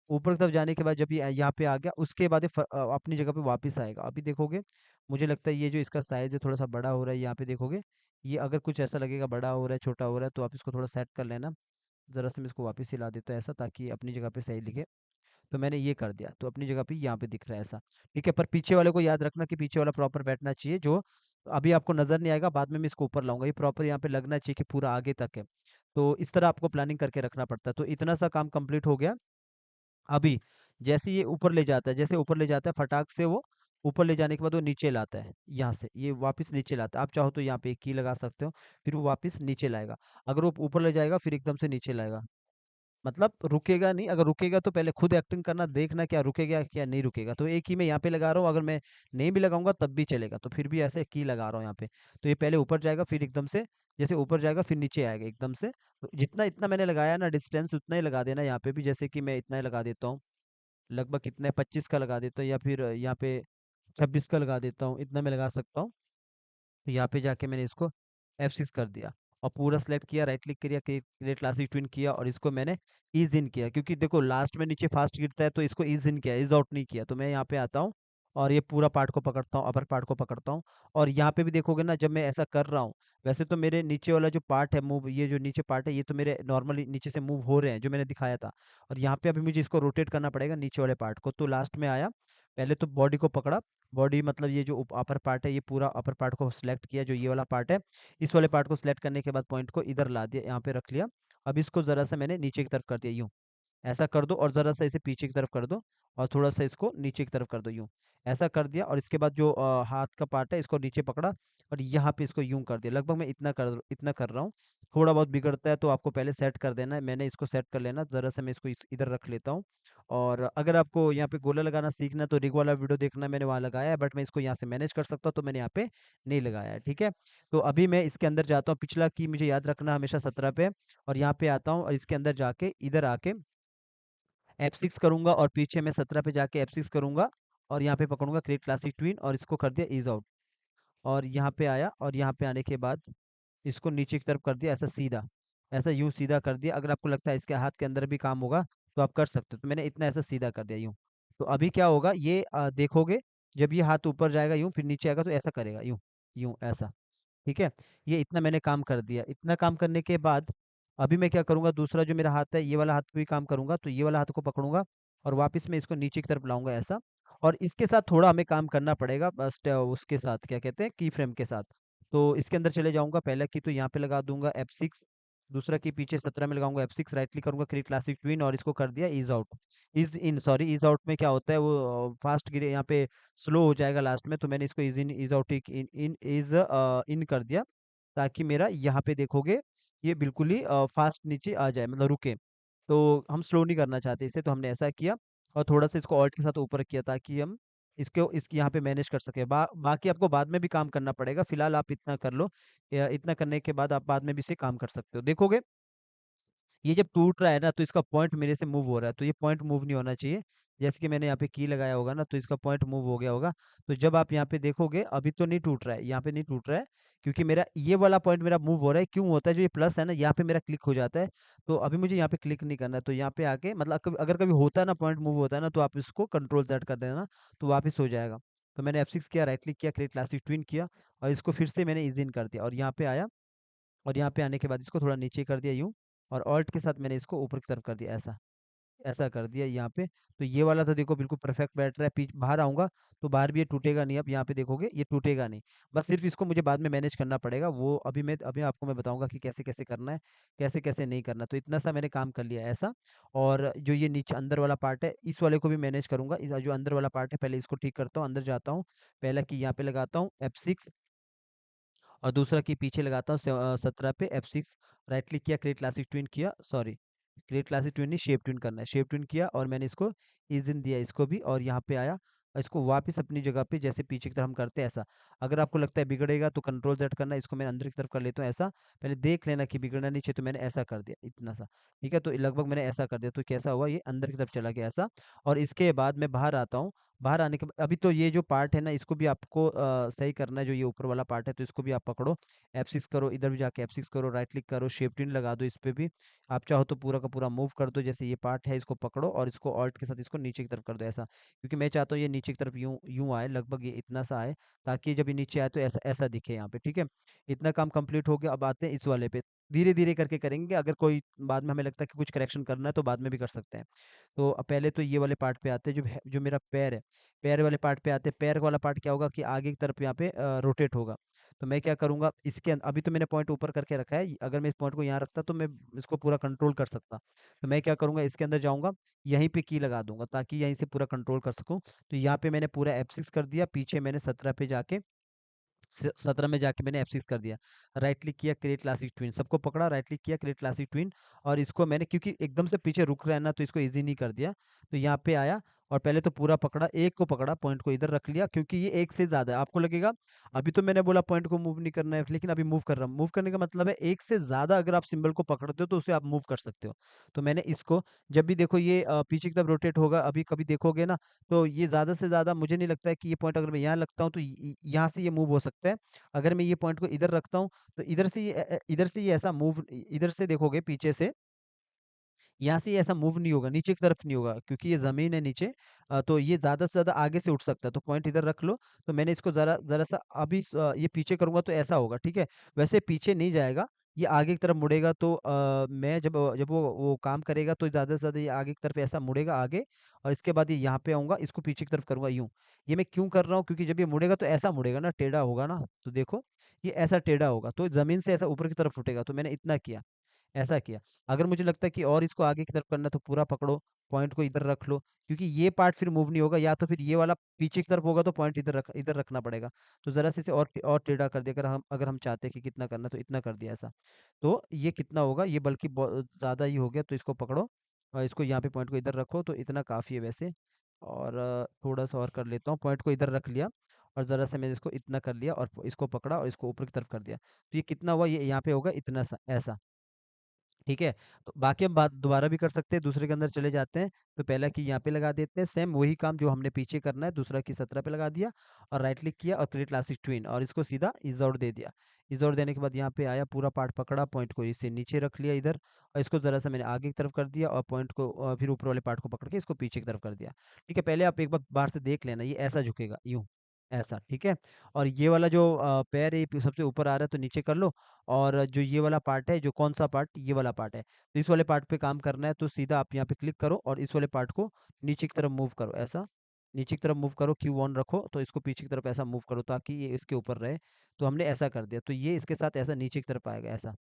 ऊपर की तरफ जाने के बाद जब ये यहाँ पे आ गया, उसके बाद ये अपनी जगह पे वापस आएगा। अभी देखोगे, मुझे लगता है ये जो इसका साइज़ है थोड़ा-सा बड़ा हो रहा है, यहाँ पे देखोगे। ये अगर कुछ ऐसा लगेगा बड़ा हो रहा है, छोटा हो रहा है, तो आप इसको थोड़ा सेट कर लेना। ज़रा-सा मैं इसको वापस हिला देता हूँ ऐसा, ताकि अपनी जगह पे सही दिखे। तो मैंने ये कर दिया, तो अपनी जगह पे यहाँ पे दिख रहा है ऐसा, ठीक है? पर पीछे वाले को याद रखना कि पीछे वाला प्रॉपर बैठना चाहिए, जो अभी आपको नज़र नहीं आएगा, बाद में मैं इसको ऊपर लाऊँगा। ये प्रॉपर यहाँ पे लगना चाहिए कि पूरा आगे तक है। तो इस तरह आपको प्लानिंग करके रखना पड़ता है। तो इतना सा काम कंप्लीट हो गया। अभी जैसे ये ऊपर ले जाता है, जैसे ऊपर ले जाता है, फटाक से वो ऊपर ले जाने के बाद वो नीचे लाता है, यहाँ से ये वापस नीचे लाता है। आप चाहो तो यहाँ पे एक की लगा सकते हो, फिर वो वापस नीचे लाएगा। अगर वो ऊपर ले जाएगा, फिर एकदम से नीचे लाएगा। मतलब रुकेगा नहीं, अगर रुकेगा तो पहले खुद एक्टिंग करना, देखना क्या रुकेगा क्या नहीं रुकेगा। तो एक ही मैं यहाँ पे लगा रहा हूँ, अगर मैं नहीं भी लगाऊंगा तब भी चलेगा, तो फिर भी ऐसे की लगा रहा हूँ यहाँ पे। तो ये पहले ऊपर जाएगा, फिर एकदम से जैसे ऊपर जाएगा फिर नीचे आएगा एकदम से। तो जितना इतना मैंने लगाया ना डिस्टेंस, उतना ही लगा देना यहाँ पे भी। जैसे कि मैं इतना ही लगा देता हूँ, लगभग कितने 25 का लगा देता हूँ, या फिर यहाँ पे 26 का लगा देता हूँ, इतना मैं लगा सकता हूँ। तो यहाँ पे जाके मैंने इसको F6 कर दिया और पूरा सेलेक्ट किया, राइट क्लिक किया, क्रिएट क्लासिक ट्विन किया, और इसको मैंने ईज़ इन किया, क्योंकि देखो लास्ट में नीचे फास्ट गिरता है, तो इसको ईज़ इन किया, ईज़ आउट नहीं किया। तो मैं यहाँ पे आता हूँ और ये पूरा पार्ट को पकड़ता हूँ, अपर पार्ट को पकड़ता हूँ, और यहाँ पे भी देखोगे ना, जब मैं ऐसा कर रहा हूँ, वैसे तो मेरे नीचे वाला जो पार्ट है मूव, ये जो नीचे पार्ट है, ये तो मेरे नॉर्मली नीचे से मूव हो रहे हैं, जो मैंने दिखाया था। और यहाँ पे अभी मुझे इसको रोटेट करना पड़ेगा नीचे वाले पार्ट को। तो लास्ट में आया, पहले तो बॉडी को पकड़ा, बॉडी मतलब ये जो अपर पार्ट है, ये पूरा अपर पार्ट को सिलेक्ट किया, जो ये वाला पार्ट है। इस वाले पार्ट को सिलेक्ट करने के बाद पॉइंट को इधर ला दिया, यहाँ पे रख लिया। अब इसको ज़रा सा मैंने नीचे की तरफ कर दिया यूँ। ऐसा कर दो, और ज़रा सा इसे पीछे की तरफ कर दो, और थोड़ा-सा इसको नीचे की तरफ कर दो यूँ। ऐसा कर दिया, और इसके बाद जो हाथ का पार्ट है, इसको नीचे पकड़ा और यहाँ पे इसको यूँ कर दिया। लगभग मैं इतना कर रहा हूँ। थोड़ा बहुत बिगड़ता है तो आपको पहले सेट कर देना है। मैंने इसको सेट कर लेना, ज़रा सा मैं इसको इधर रख लेता हूँ। और अगर आपको यहाँ पे गोला लगाना सीखना है, तो रिग वाला वीडियो देखना, मैंने वहाँ लगाया है, बट मैं इसको यहाँ से मैनेज कर सकता हूँ, तो मैंने यहाँ पे नहीं लगाया है, ठीक है? तो अभी मैं इसके अंदर जाता हूँ, पिछला की मुझे याद रखना हमेशा 17 पे, और यहाँ पे आता हूँ और इसके अंदर जाके इधर आके F6 करूँगा, और पीछे मैं 17 पे जाके F6 करूँगा, और यहाँ पे पकड़ूँगा क्रिएट क्लासिक ट्विन, और इसको कर दिया ईज़ आउट। और यहाँ पे आया, और यहाँ पे आने के बाद इसको नीचे की तरफ कर दिया ऐसा सीधा, ऐसा यूँ सीधा कर दिया। अगर आपको लगता है इसके हाथ के अंदर भी काम होगा, तो आप कर सकते हो। तो मैंने इतना ऐसा सीधा कर दिया यूँ। तो अभी क्या होगा, ये देखोगे, जब ये हाथ ऊपर जाएगा यूँ, फिर नीचे आएगा तो ऐसा करेगा यूँ, यूँ ऐसा। ठीक है? ये इतना मैंने काम कर दिया। इतना काम करने के बाद अभी मैं क्या करूँगा, दूसरा जो मेरा हाथ है, ये वाला हाथ पे भी काम करूँगा। तो ये वाला हाथ को पकड़ूँगा और वापस मैं इसको नीचे की तरफ लाऊँगा ऐसा, और इसके साथ थोड़ा हमें काम करना पड़ेगा, बस उसके साथ क्या कहते हैं, की फ्रेम के साथ। तो इसके अंदर चले जाऊँगा, पहला की तो यहाँ पे लगा दूँगा F6, दूसरा की पीछे 17 में लगाऊँगा F6, राइट क्लिक करूँगा, क्रिएट क्लासिक ट्विन, और इसको कर दिया ईज़ आउट। ईज़ आउट में क्या होता है, वो फास्ट गिरे यहाँ पे स्लो हो जाएगा लास्ट में, तो मैंने इसको ईज़ इन, ईज़ आउट, इन कर दिया, ताकि मेरा यहाँ पे देखोगे ये बिल्कुल ही फास्ट नीचे आ जाए, मतलब रुके। तो हम स्लो नहीं करना चाहते इसे, तो हमने ऐसा किया, और थोड़ा-सा इसको ऑल्ट के साथ ऊपर किया, ताकि हम इसके यहाँ पे मैनेज कर सकें। बाकी आपको बाद में भी काम करना पड़ेगा, फिलहाल आप इतना कर लो। या इतना करने के बाद आप बाद में भी इसे काम कर सकते हो। देखोगे ये जब टूट रहा है ना, तो इसका पॉइंट मेरे से मूव हो रहा है, तो ये पॉइंट मूव नहीं होना चाहिए। जैसे कि मैंने यहाँ पे की लगाया होगा ना, तो इसका पॉइंट मूव हो गया होगा। तो जब आप यहाँ पे देखोगे, अभी तो नहीं टूट रहा है, यहाँ पे नहीं टूट रहा है, क्योंकि मेरा ये वाला पॉइंट मेरा मूव हो रहा है। क्यों होता है? जो ये प्लस है ना, यहाँ पे मेरा क्लिक हो जाता है। तो अभी मुझे यहाँ पे क्लिक नहीं करना है, तो यहाँ पे आके मतलब अगर कभी होता है ना, पॉइंट मूव होता है ना, तो आप इसको कंट्रोल Z कर देना, तो वापस हो जाएगा। तो मैंने F6 किया, राइट क्लिक किया, क्रिएट क्लासिक ट्विन किया, और इसको फिर से मैंने इज इन कर दिया, और यहाँ पे आया, और यहाँ पे आने के बाद इसको थोड़ा नीचे कर दिया यूं, और ऑल्ट के साथ मैंने इसको ऊपर की तरफ कर दिया, ऐसा ऐसा कर दिया यहाँ पे। तो ये वाला तो देखो बिल्कुल परफेक्ट बैठ रहा है। पीछे बाहर आऊंगा तो बाहर भी ये टूटेगा नहीं, अब यहाँ पे देखोगे ये टूटेगा नहीं। बस सिर्फ इसको मुझे बाद में मैनेज करना पड़ेगा, वो अभी आपको मैं बताऊंगा कि कैसे कैसे करना है, कैसे कैसे नहीं करना। तो इतना सा मैंने काम कर लिया ऐसा। और जो ये नीचे अंदर वाला पार्ट है, इस वाले को भी मैनेज करूंगा। इस जो अंदर वाला पार्ट है, पहले इसको ठीक करता हूँ, अंदर जाता हूँ, पहला की यहाँ पे लगाता हूँ F6, और दूसरा की पीछे लगाता हूँ 17 पे F6, राइट क्लिक किया, क्रिएट क्लासिक ट्विन किया, सॉरी क्रिएट क्लासिक ट्विन नहीं, शेप ट्विन करना है, शेप ट्विन किया, और मैंने इसको इस दिन दिया इसको भी, और यहाँ पे आया, और इसको वापस अपनी जगह पे जैसे पीछे की तरफ हम करते हैं ऐसा। अगर आपको लगता है बिगड़ेगा तो कंट्रोल Z करना है, इसको मैंने अंदर की तरफ कर लेता हूँ ऐसा। पहले देख लेना कि बिगड़ना नहीं चाहिए, तो मैंने ऐसा कर दिया इतना सा। ठीक है, तो लगभग मैंने ऐसा कर दिया, तो कैसा हुआ, ये अंदर की तरफ चला गया ऐसा। और इसके बाद मैं बाहर आता हूँ, बाहर आने के बाद अभी तो ये जो पार्ट है ना, इसको भी आपको सही करना है, जो ये ऊपर वाला पार्ट है, तो इसको भी आप पकड़ो, F6 करो, इधर भी जाके F6 करो, राइट क्लिक करो, शेप ट्विन लगा दो इस पे भी। आप चाहो तो पूरा का पूरा मूव कर दो, जैसे ये पार्ट है इसको पकड़ो, और इसको ऑल्ट के साथ इसको नीचे की तरफ कर दो ऐसा, क्योंकि मैं चाहता हूँ ये नीचे की तरफ यूं यूं आए, लगभग ये इतना सा आए, ताकि जब ये नीचे आए तो ऐसा ऐसा दिखे यहाँ पे। ठीक है, इतना काम कंप्लीट हो गया। अब आते हैं इस वाले पे, धीरे धीरे करके करेंगे, अगर कोई बाद में हमें लगता है कि कुछ करेक्शन करना है तो बाद में भी कर सकते हैं। तो अब पहले तो ये वाले पार्ट पे आते हैं, जो मेरा पैर है, पैर वाले पार्ट पे आते हैं। पैर वाला पार्ट क्या होगा कि आगे की तरफ यहाँ पे रोटेट होगा। तो मैं क्या करूंगा, अभी तो मैंने पॉइंट ऊपर करके रखा है, अगर मैं इस पॉइंट को यहाँ रखता तो मैं इसको पूरा कंट्रोल कर सकता। तो मैं क्या करूंगा, इसके अंदर जाऊंगा, यहीं पे की लगा दूंगा, ताकि यहीं से पूरा कंट्रोल कर सकूं। तो यहाँ पे मैंने पूरा F6 कर दिया, पीछे मैंने 17 पे जाके 17 में जाके मैंने F6 कर दिया, राइट क्लिक किया, क्रिएट क्लासिक ट्विन, सबको पकड़ा, राइट क्लिक किया, क्रिएट क्लासिक ट्विन, और इसको मैंने, क्योंकि एकदम से पीछे रुक रहा है ना, तो इसको इजी नहीं कर दिया। तो यहाँ पे आया, और पहले तो पूरा पकड़ा, एक को पकड़ा, पॉइंट को इधर रख लिया, क्योंकि ये एक से ज्यादा है। आपको लगेगा अभी तो मैंने बोला पॉइंट को मूव नहीं करना है, लेकिन अभी मूव कर रहा हूँ। मूव करने का मतलब है एक से ज्यादा अगर आप सिंबल को पकड़ते हो तो उसे आप मूव कर सकते हो। तो मैंने इसको, जब भी देखो ये पीछे की तरफ रोटेट होगा, अभी कभी देखोगे ना, तो ये ज्यादा से ज्यादा मुझे नहीं लगता है कि ये पॉइंट अगर मैं यहाँ लगता हूँ तो यहाँ से ये मूव हो सकता है। अगर मैं ये पॉइंट को इधर रखता हूँ, तो इधर से ये ऐसा मूव, इधर से देखोगे पीछे से, यहाँ से ये ऐसा मूव नहीं होगा, नीचे की तरफ नहीं होगा, क्योंकि ये जमीन है नीचे। तो ये ज्यादा से ज्यादा आगे से उठ सकता है, तो पॉइंट इधर रख लो। तो मैंने इसको जरा जरा सा अभी ये पीछे करूंगा तो ऐसा होगा। ठीक है, वैसे पीछे नहीं जाएगा, ये आगे की तरफ मुड़ेगा। तो मैं जब जब वो काम करेगा तो ज्यादा से ज्यादा ये आगे की तरफ ऐसा मुड़ेगा आगे, और इसके बाद ये यहाँ पे आऊंगा, इसको पीछे की तरफ करूंगा यूं। ये मैं क्यों कर रहा हूँ, क्योंकि जब ये मुड़ेगा तो ऐसा मुड़ेगा ना, टेढ़ा होगा ना, तो देखो ये ऐसा टेढ़ा होगा, तो जमीन से ऐसा ऊपर की तरफ उठेगा। तो मैंने इतना किया, ऐसा किया। अगर मुझे लगता है कि और इसको आगे की तरफ करना है, तो पूरा पकड़ो, पॉइंट को इधर रख लो, क्योंकि ये पार्ट फिर मूव नहीं होगा, या तो फिर ये वाला पीछे की तरफ होगा तो पॉइंट इधर रखना पड़ेगा। तो जरा से इसे और टेढ़ा कर दिया, अगर हम चाहते हैं कि कितना करना, तो इतना कर दिया ऐसा। तो ये कितना होगा, ये बल्कि बहुत ज्यादा ही हो गया, तो इसको पकड़ो, और इसको यहाँ पे पॉइंट को इधर रखो, तो इतना काफी है वैसे। और थोड़ा सा और कर लेता हूँ, पॉइंट को इधर रख लिया, और जरा सा मैंने इसको इतना कर लिया, और इसको पकड़ा और इसको ऊपर की तरफ कर दिया। तो ये कितना हुआ, ये यहाँ पे होगा इतना सा ऐसा। ठीक है, तो बाकी हम बात दोबारा भी कर सकते हैं, दूसरे के अंदर चले जाते हैं। तो पहला की यहाँ पे लगा देते हैं, सेम वही काम जो हमने पीछे करना है, दूसरा की 17 पे लगा दिया, और राइट क्लिक किया, और क्रिएट क्लासिक ट्विन, और इसको सीधा इजोर दे दिया। इजोर देने के बाद यहाँ पे आया, पूरा पार्ट पकड़ा, पॉइंट को इसे नीचे रख लिया इधर, और इसको जरा सा मैंने आगे की तरफ कर दिया, और पॉइंट को फिर ऊपर वाले पार्ट को पकड़ के इसको पीछे की तरफ कर दिया। ठीक है, पहले आप एक बार बाहर से देख लेना, ये ऐसा झुकेगा यूं, ऐसा। ठीक है, और ये वाला जो पैर है, ये सबसे ऊपर आ रहा है, तो नीचे कर लो। और जो ये वाला पार्ट है, जो कौन सा पार्ट, ये वाला पार्ट है, तो इस वाले पार्ट पे काम करना है, तो सीधा आप यहाँ पे क्लिक करो, और इस वाले पार्ट को नीचे की तरफ मूव करो ऐसा। नीचे की तरफ मूव करो, क्यू ऑन रखो, तो इसको पीछे की तरफ ऐसा मूव करो, ताकि ये इसके ऊपर रहे। तो हमने ऐसा कर दिया, तो ये इसके साथ ऐसा नीचे की तरफ आएगा ऐसा,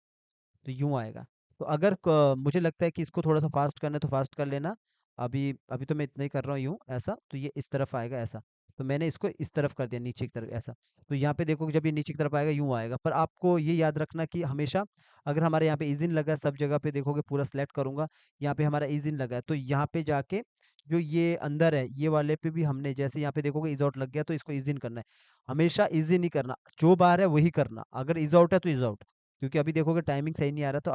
तो यूं आएगा। तो अगर मुझे लगता है कि इसको थोड़ा सा फास्ट करना है, तो फास्ट कर लेना। अभी अभी तो मैं इतना ही कर रहा हूँ यूं ऐसा, तो ये इस तरफ आएगा ऐसा। तो मैंने इसको इस तरफ कर दिया, नीचे की तरफ ऐसा। तो यहाँ पे देखो कि जब ये नीचे की तरफ आएगा यूं आएगा, पर आपको ये याद रखना कि हमेशा, अगर हमारे यहाँ पे इजिन लगा है, सब जगह पे देखोगे, पूरा सेलेक्ट करूंगा, यहाँ पे हमारा इजिन लगा है, तो यहाँ पे जाके जो ये अंदर है, ये वाले पे भी हमने, जैसे यहाँ पे देखोगे इज आउट लग गया, तो इसको इज इन करना है। हमेशा इज इन ही करना, जो बाहर है वही करना, अगर इज आउट है तो इज आउट। क्योंकि अभी देखोगे टाइमिंग सही नहीं आ रहा, तो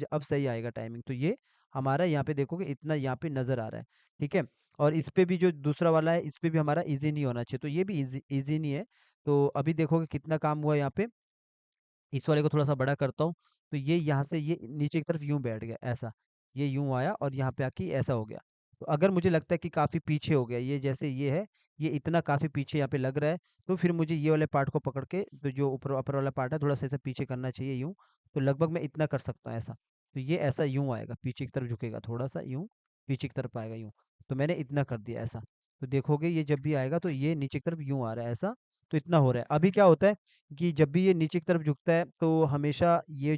अब सही आएगा टाइमिंग। तो ये हमारा यहाँ पे देखोगे इतना यहाँ पे नज़र आ रहा है, ठीक है? और इस पे भी जो दूसरा वाला है, इस पे भी हमारा ईज़ी नहीं होना चाहिए, तो ये भी ईज़ी नहीं है। तो अभी देखोगे कितना काम हुआ यहाँ पे। इस वाले को थोड़ा-सा बड़ा करता हूँ, तो ये यहाँ से ये नीचे की तरफ यूँ बैठ गया ऐसा। ये यूँ आया और यहाँ पे आके ऐसा हो गया। तो अगर मुझे लगता है कि काफ़ी पीछे हो गया, ये जैसे ये है, ये इतना काफ़ी पीछे यहाँ पे लग रहा है, तो फिर मुझे ये वाले पार्ट को पकड़ के, तो जो ऊपर अपर वाला पार्ट है, थोड़ा-सा ऐसे पीछे करना चाहिए यूँ। तो लगभग मैं इतना कर सकता हूँ ऐसा। तो ये ऐसा यूँ आएगा, पीछे की तरफ झुकेगा थोड़ा-सा यूँ, पीछे की तरफ आएगा यूँ। तो मैंने इतना कर दिया ऐसा। तो देखोगे ये जब भी आएगा तो ये नीचे की तरफ यूँ आ रहा है ऐसा, तो इतना हो रहा है। अभी क्या होता है कि जब भी ये नीचे की तरफ झुकता है, तो हमेशा ये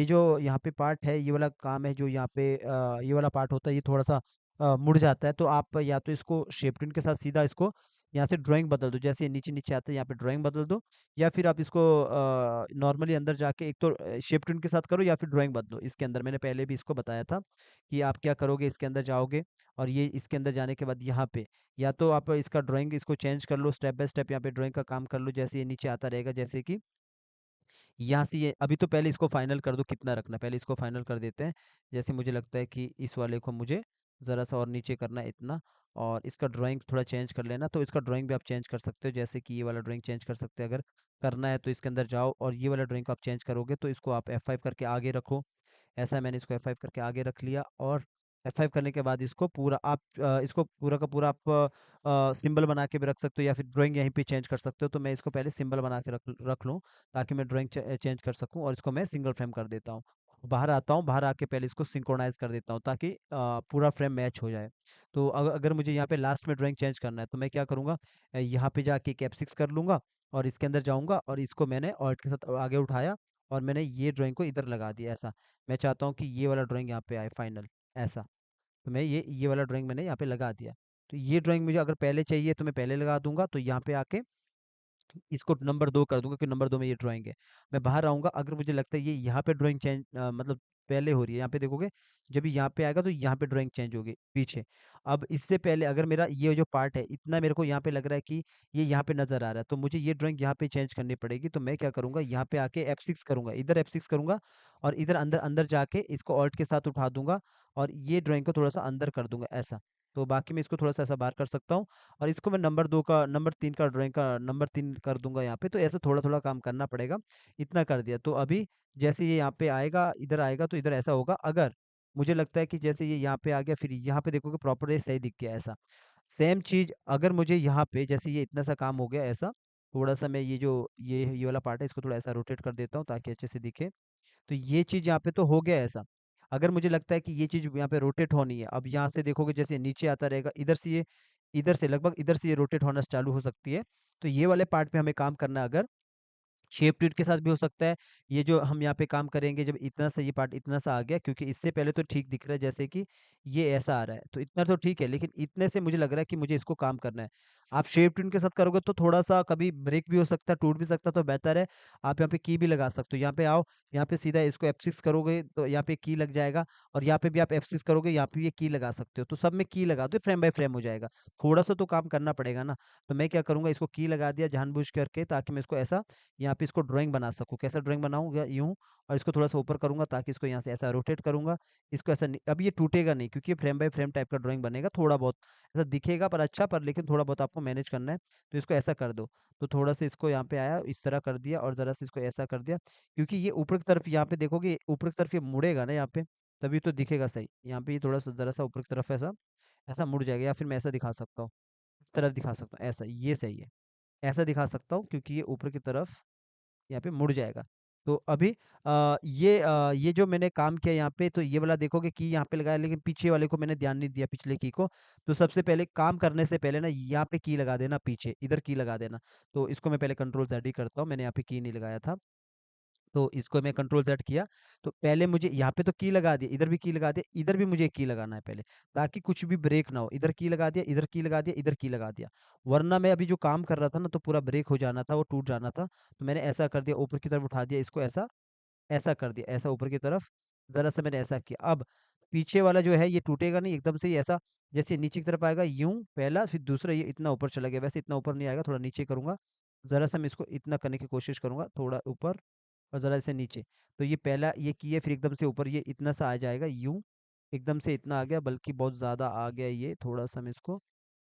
जो यहाँ पे पार्ट है, ये वाला काम है जो यहाँ पे ये वाला पार्ट होता है, ये थोड़ा-सा मुड़ जाता है। तो आप या तो इसको शेप ट्यून के साथ सीधा इसको यहाँ से ड्राइंग बदल दो, जैसे ये नीचे-नीचे आता है यहाँ पे ड्राइंग बदल दो, या फिर आप इसको नॉर्मली अंदर जाके एक तो शेप ट्यून के साथ करो या फिर ड्राइंग बदलो इसके अंदर। मैंने पहले भी इसको बताया था कि आप क्या करोगे, इसके अंदर जाओगे और ये इसके अंदर जाने के बाद यहाँ पे या तो आप इसका ड्राइंग इसको चेंज कर लो, स्टेप बाय स्टेप यहाँ पे ड्राइंग का काम कर लो, जैसे ये नीचे आता रहेगा, जैसे कि यहाँ से ये अभी तो पहले इसको फाइनल कर दो कितना रखना है, पहले इसको फाइनल कर देते हैं। जैसे मुझे लगता है कि इस वाले को मुझे ज़रा सा और नीचे करना है इतना, और इसका ड्राइंग थोड़ा चेंज कर लेना, तो इसका ड्राइंग भी आप चेंज कर सकते हो, जैसे कि ये वाला ड्राइंग चेंज कर सकते हैं अगर करना है, तो इसके अंदर जाओ और ये वाला ड्राइंग को आप चेंज करोगे तो इसको आप F5 करके आगे रखो। ऐसा मैंने इसको F5 करके आगे रख लिया, और F5 करने के बाद इसको पूरा आप इसको पूरा का पूरा आप सिंबल बना के भी रख सकते हो, या फिर ड्राइंग यहीं पे चेंज कर सकते हो। तो मैं इसको पहले सिंबल बना के रख रख लूँ, ताकि मैं ड्राइंग चेंज कर सकूँ, और इसको मैं सिंगल फ्रेम कर देता हूँ। बाहर आता हूँ, बाहर आके पहले इसको सिंक्रोनाइज़ कर देता हूँ, ताकि पूरा फ्रेम मैच हो जाए। तो अगर मुझे यहाँ पे लास्ट में ड्राइंग चेंज करना है, तो मैं क्या करूँगा, यहाँ पे जाके एक F6 कर लूँगा और इसके अंदर जाऊँगा, और इसको मैंने ऑल्ट के साथ आगे उठाया और मैंने ये ड्राइंग को इधर लगा दिया ऐसा। मैं चाहता हूँ कि ये वाला ड्राइंग यहाँ पे आए फाइनल, ऐसा। तो मैं ये वाला ड्राइंग मैंने यहाँ पे लगा दिया। तो ये ड्राइंग मुझे अगर पहले चाहिए तो मैं पहले लगा दूँगा, तो यहाँ पे आके इसको नंबर 2 कर दूँगा कि नंबर 2 में ये ड्राइंग है। मैं बाहर आऊँगा, अगर मुझे लगता है ये यहाँ पे ड्राइंग चेंज मतलब पहले हो रही है, यहाँ पे देखोगे जब ये यहाँ पे आएगा तो यहाँ पे ड्राइंग चेंज होगी पीछे। अब इससे पहले अगर मेरा ये जो पार्ट है इतना मेरे को यहाँ पे लग रहा है कि ये यहाँ पे नज़र आ रहा है, तो मुझे ये ड्राइंग यहाँ पे चेंज करनी पड़ेगी। तो मैं क्या करूँगा, यहाँ पे आके F6 करूँगा, इधर F6 करूँगा और इधर अंदर अंदर जाके इसको ऑल्ट के साथ उठा दूँगा और ये ड्राइंग को थोड़ा-सा अंदर कर दूँगा ऐसा। तो बाकी मैं इसको थोड़ा-सा ऐसा बाहर कर सकता हूँ, और इसको मैं नंबर 3 का ड्राइंग का नंबर 3 कर दूँगा यहाँ पे, तो ऐसे थोड़ा-थोड़ा काम करना पड़ेगा। इतना कर दिया, तो अभी जैसे ये यहाँ पे आएगा, इधर आएगा तो इधर ऐसा होगा। अगर मुझे लगता है कि जैसे ये यहाँ पे आ गया, फिर यहाँ पे देखोगे प्रॉपर ये सही दिख गया ऐसा। सेम चीज़ अगर मुझे यहाँ पे जैसे ये इतना सा काम हो गया ऐसा, थोड़ा-सा मैं ये जो ये वाला पार्ट है इसको थोड़ा ऐसा रोटेट कर देता हूँ ताकि अच्छे से दिखे। तो ये चीज़ यहाँ पे तो हो गया ऐसा। अगर मुझे लगता है कि ये चीज़ यहाँ पे रोटेट होनी है, अब यहाँ से देखोगे जैसे नीचे आता रहेगा, इधर से लगभग इधर से ये रोटेट होना चालू हो सकती है। तो ये वाले पार्ट पे हमें काम करना है अगर, शेप ट्वीट के साथ भी हो सकता है। ये जो हम यहाँ पे काम करेंगे जब इतना सा ये पार्ट इतना सा आ गया, क्योंकि इससे पहले तो ठीक दिख रहा है जैसे कि ये ऐसा आ रहा है, तो इतना तो ठीक है, लेकिन इतने से मुझे लग रहा है कि मुझे इसको काम करना है। आप शेप ट्यून के साथ करोगे तो थोड़ा-सा कभी ब्रेक भी हो सकता है, टूट भी सकता है, तो बेहतर है आप यहाँ पे की भी लगा सकते हो। यहाँ पे आओ, यहाँ पे सीधा इसको F6 करोगे तो यहाँ पे की लग जाएगा, और यहाँ पे भी आप F6 करोगे, यहाँ पे ये की लगा सकते हो। तो सब में की लगा दो, फ्रेम बाय फ्रेम हो जाएगा। थोड़ा-सा तो काम करना पड़ेगा ना, तो मैं क्या करूँगा, इसको की लगा दिया जानबूझ करके, ताकि मैं इसको ऐसा यहाँ पे इसको ड्राइंग बना सकूँ। कैसा ड्राइंग बनाऊँगा, यूँ, और इसको थोड़ा-सा ऊपर करूँगा ताकि इसको यहाँ से ऐसा रोटेट करूँगा। इसको ऐसा नहीं, अब ये टूटेगा नहीं, क्योंकि ये फ्रेम बाय फ्रेम टाइप का ड्राइंग बनेगा, थोड़ा बहुत ऐसा दिखेगा पर अच्छा, पर लेकिन थोड़ा बहुत आपको मैनेज करना है, तो इसको ऐसा कर दो। तो थोड़ा-सा इसको यहाँ पे आया, इस तरह कर दिया और ज़रा-सा इसको ऐसा कर दिया, क्योंकि ये ऊपर की तरफ यहाँ पे देखोगे, ऊपर की तरफ ये मुड़ेगा ना यहाँ पे, तभी तो दिखेगा सही। यहाँ पे ये थोड़ा-सा ज़रा-सा ऊपर की तरफ ऐसा, ऐसा मुड़ जाएगा, या फिर मैं ऐसा दिखा सकता हूँ, इस तरफ दिखा सकता हूँ, ऐसा, ये सही है। ऐसा दिखा सकता हूँ क्योंकि ये ऊपर की तरफ यहाँ पे मुड़ जाएगा। तो अभी ये जो मैंने काम किया यहाँ पे, तो ये वाला देखोगे की यहाँ पे लगाया, लेकिन पीछे वाले को मैंने ध्यान नहीं दिया, पिछले की को। तो सबसे पहले काम करने से पहले ना यहाँ पे की लगा देना पीछे, इधर की लगा देना। तो इसको मैं पहले कंट्रोल ज़ेड ही करता हूँ, मैंने यहाँ पे की नहीं लगाया था। तो इसको मैं कंट्रोल ज़ेड किया, तो पहले मुझे यहाँ पे तो की लगा दिया, इधर भी की लगा दिया, इधर भी मुझे की लगाना है पहले, ताकि कुछ भी ब्रेक ना हो। इधर की लगा दिया, इधर की लगा दिया, इधर की लगा दिया। वरना मैं अभी जो काम कर रहा था ना, तो पूरा ब्रेक हो जाना था, वो टूट जाना था। तो मैंने ऐसा कर दिया, ऊपर की तरफ उठा दिया इसको ऐसा, ऐसा कर दिया, ऐसा ऊपर की तरफ, ज़रा-सा मैंने ऐसा किया। अब पीछे वाला जो है ये टूटेगा नहीं एकदम से ही ऐसा, जैसे नीचे की तरफ आएगा यूँ पहला, फिर दूसरा ये इतना ऊपर चला गया, वैसे इतना ऊपर नहीं आएगा, थोड़ा नीचे करूँगा। ज़रा-सा मैं इसको इतना करने की कोशिश करूँगा, थोड़ा ऊपर और ज़रा इसे नीचे। तो ये पहला ये किए, फिर एकदम से ऊपर ये इतना सा आ जाएगा यूँ, एकदम से इतना आ गया, बल्कि बहुत ज़्यादा आ गया ये, थोड़ा-सा हम इसको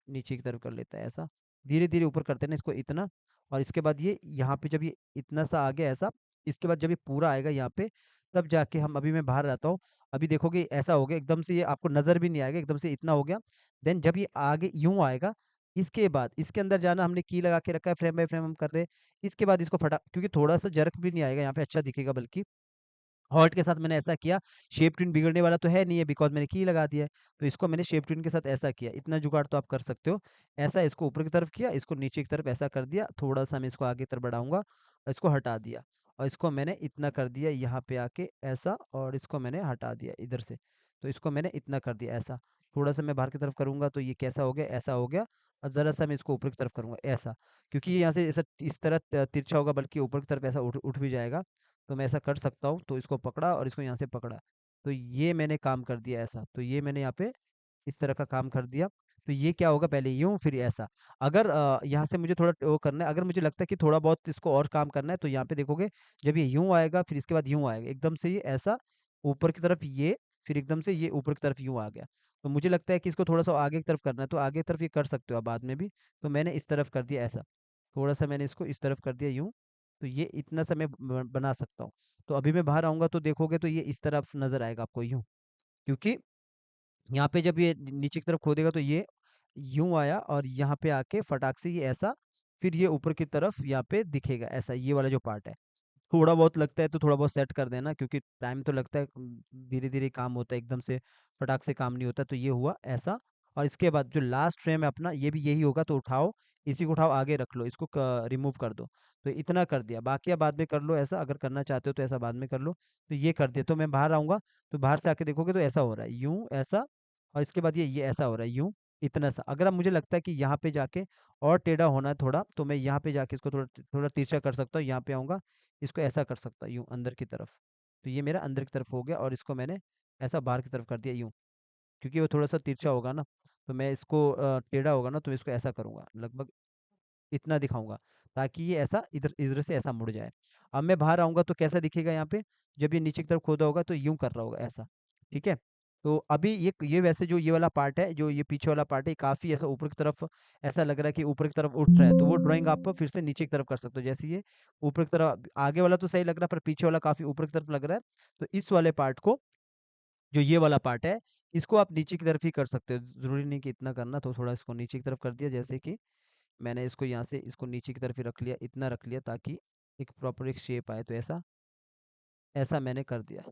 नीचे की तरफ कर लेते हैं ऐसा। धीरे-धीरे ऊपर करते हैं ना इसको इतना, और इसके बाद ये यहाँ पे जब ये इतना सा आ गया ऐसा, इसके बाद जब ये पूरा आएगा यहाँ पे, तब जाके हम, अभी मैं बाहर रहता हूँ, अभी देखोगे ऐसा हो गया, एकदम से ये आपको नज़र भी नहीं आएगा, एकदम से इतना हो गया। देन जब ये आगे यूँ आएगा, इसके बाद इसके अंदर जाना, हमने की लगा के रखा है, फ्रेम बाय फ्रेम हम कर रहे हैं। इसके बाद इसको फटा, क्योंकि थोड़ा-सा जर्क भी नहीं आएगा यहाँ पे, अच्छा दिखेगा बल्कि। हॉल्ट के साथ मैंने ऐसा किया, शेप ट्विन बिगड़ने वाला तो है नहीं है, बिकॉज़ मैंने की लगा दिया है। तो इसको मैंने शेप ट्विन के साथ ऐसा किया, इतना जुगाड़ तो आप कर सकते हो। ऐसा इसको ऊपर की तरफ किया, इसको नीचे की तरफ ऐसा कर दिया, थोड़ा-सा मैं इसको आगे की तरफ बढ़ाऊँगा और इसको हटा दिया। और इसको मैंने इतना कर दिया यहाँ पे आके ऐसा, और इसको मैंने हटा दिया इधर से। तो इसको मैंने इतना कर दिया ऐसा। थोड़ा-सा मैं बाहर की तरफ करूँगा तो ये कैसा हो गया, ऐसा हो गया, और ज़रा-सा मैं इसको ऊपर की तरफ करूँगा ऐसा। क्योंकि ये यहाँ से ऐसा इस तरह तिरछा होगा, बल्कि ऊपर की तरफ ऐसा उठ उठ भी जाएगा। तो मैं ऐसा कर सकता हूँ, तो इसको पकड़ा और इसको यहाँ से पकड़ा। तो ये मैंने काम कर दिया ऐसा। तो ये मैंने यहाँ पे इस तरह का काम कर दिया। तो ये क्या होगा, पहले यूँ फिर ऐसा। अगर यहाँ से मुझे थोड़ा वो करना है, अगर मुझे लगता है कि थोड़ा बहुत इसको और काम करना है, तो यहाँ पे देखोगे, जब ये यूँ आएगा, फिर इसके बाद यूँ आएगा। एकदम से ये ऐसा ऊपर की तरफ ये, फिर एकदम से ये ऊपर की तरफ यूँ आ गया। तो मुझे लगता है कि इसको थोड़ा-सा आगे की तरफ करना है, तो आगे की तरफ ये कर सकते हो आप बाद में भी। तो मैंने इस तरफ कर दिया ऐसा। थोड़ा-सा मैंने इसको इस तरफ कर दिया यूँ, तो ये इतना सा मैं बना सकता हूँ। तो अभी मैं बाहर आऊँगा तो देखोगे तो ये इस तरफ नज़र आएगा आपको यूँ, क्योंकि यहाँ पे जब ये नीचे की तरफ खोदेगा तो ये यूँ आया, और यहाँ पे आके फटाक से ये ऐसा, फिर ये ऊपर की तरफ यहाँ पे दिखेगा ऐसा, ये वाला जो पार्ट है। थोड़ा बहुत लगता है तो थोड़ा बहुत सेट कर देना, क्योंकि टाइम तो लगता है, धीरे-धीरे काम होता है, एकदम से फटाक से काम नहीं होता। तो ये हुआ ऐसा, और इसके बाद जो लास्ट फ्रेम है अपना, ये भी यही होगा, तो उठाओ, इसी को उठाओ, आगे रख लो, इसको रिमूव कर दो। तो इतना कर दिया, बाकी आप बाद में कर लो ऐसा, अगर करना चाहते हो तो ऐसा बाद में कर लो। तो ये कर दिया, तो मैं बाहर आऊँगा, तो बाहर से आके देखोगे तो ऐसा हो रहा है, यूँ ऐसा, और इसके बाद ये ऐसा हो रहा है, यूँ, इतना सा। अगर अब मुझे लगता है कि यहाँ पे जाके और टेढ़ा होना है थोड़ा, तो मैं यहाँ पे जाके इसको थोड़ा थोड़ा तिरछा कर सकता हूँ, यहाँ पे आऊँगा, इसको ऐसा कर सकता हूँ यूँ अंदर की तरफ। तो ये मेरा अंदर की तरफ हो गया, और इसको मैंने ऐसा बाहर की तरफ कर दिया यूँ, क्योंकि वो थोड़ा-सा तिरछा होगा ना, तो मैं इसको टेढ़ा होगा ना, तो इसको ऐसा करूँगा, लगभग इतना दिखाऊँगा, ताकि ये ऐसा इधर इधर से ऐसा मुड़ जाए। अब मैं बाहर आऊँगा तो कैसा दिखेगा यहाँ पे, जब ये नीचे की तरफ खोदा होगा तो यूँ कर रहा होगा ऐसा, ठीक है? तो अभी ये वैसे जो ये वाला पार्ट है, जो ये पीछे वाला पार्ट है, काफ़ी ऐसा ऊपर की तरफ ऐसा लग रहा है कि ऊपर की तरफ उठ रहा है, तो वो ड्राइंग आप फिर से नीचे की तरफ कर सकते हो। जैसे ये ऊपर की तरफ, आगे वाला तो सही लग रहा है, पर पीछे वाला काफ़ी ऊपर की तरफ लग रहा है, तो इस वाले पार्ट को, जो ये वाला पार्ट है, इसको आप नीचे की तरफ ही कर सकते हो। ज़रूरी नहीं कि इतना करना, तो थोड़ा इसको नीचे की तरफ कर दिया, जैसे कि मैंने इसको यहाँ से इसको नीचे की तरफ ही रख लिया, इतना रख लिया, ताकि एक प्रॉपर एक शेप आए, तो ऐसा ऐसा मैंने कर दिया।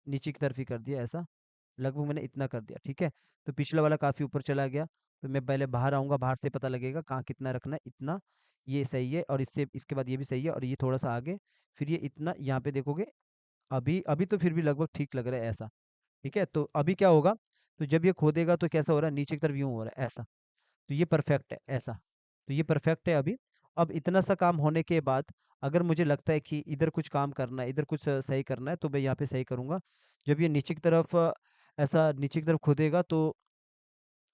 नीचे की तरफ ही कर दिया ऐसा, लगभग मैंने इतना कर दिया, ठीक है? तो पिछला वाला काफ़ी ऊपर चला गया, तो मैं पहले बाहर आऊँगा, बाहर से पता लगेगा कहाँ कितना रखना है, इतना, ये सही है, और इससे इसके बाद ये भी सही है, और ये थोड़ा-सा आगे, फिर ये इतना, यहाँ पे देखोगे, अभी अभी तो फिर भी लगभग ठीक लग रहा है ऐसा, ठीक है? तो अभी क्या होगा, तो जब ये खोदेगा तो कैसा हो रहा है, नीचे की तरफ यूँ हो रहा है ऐसा। तो ये परफेक्ट है ऐसा। तो ये परफेक्ट है अभी। अब इतना सा काम होने के बाद, अगर मुझे लगता है कि इधर कुछ काम करना है, इधर कुछ सही करना है, तो मैं यहाँ पे सही करूँगा। जब ये नीचे की तरफ ऐसा नीचे की तरफ खुदेगा, तो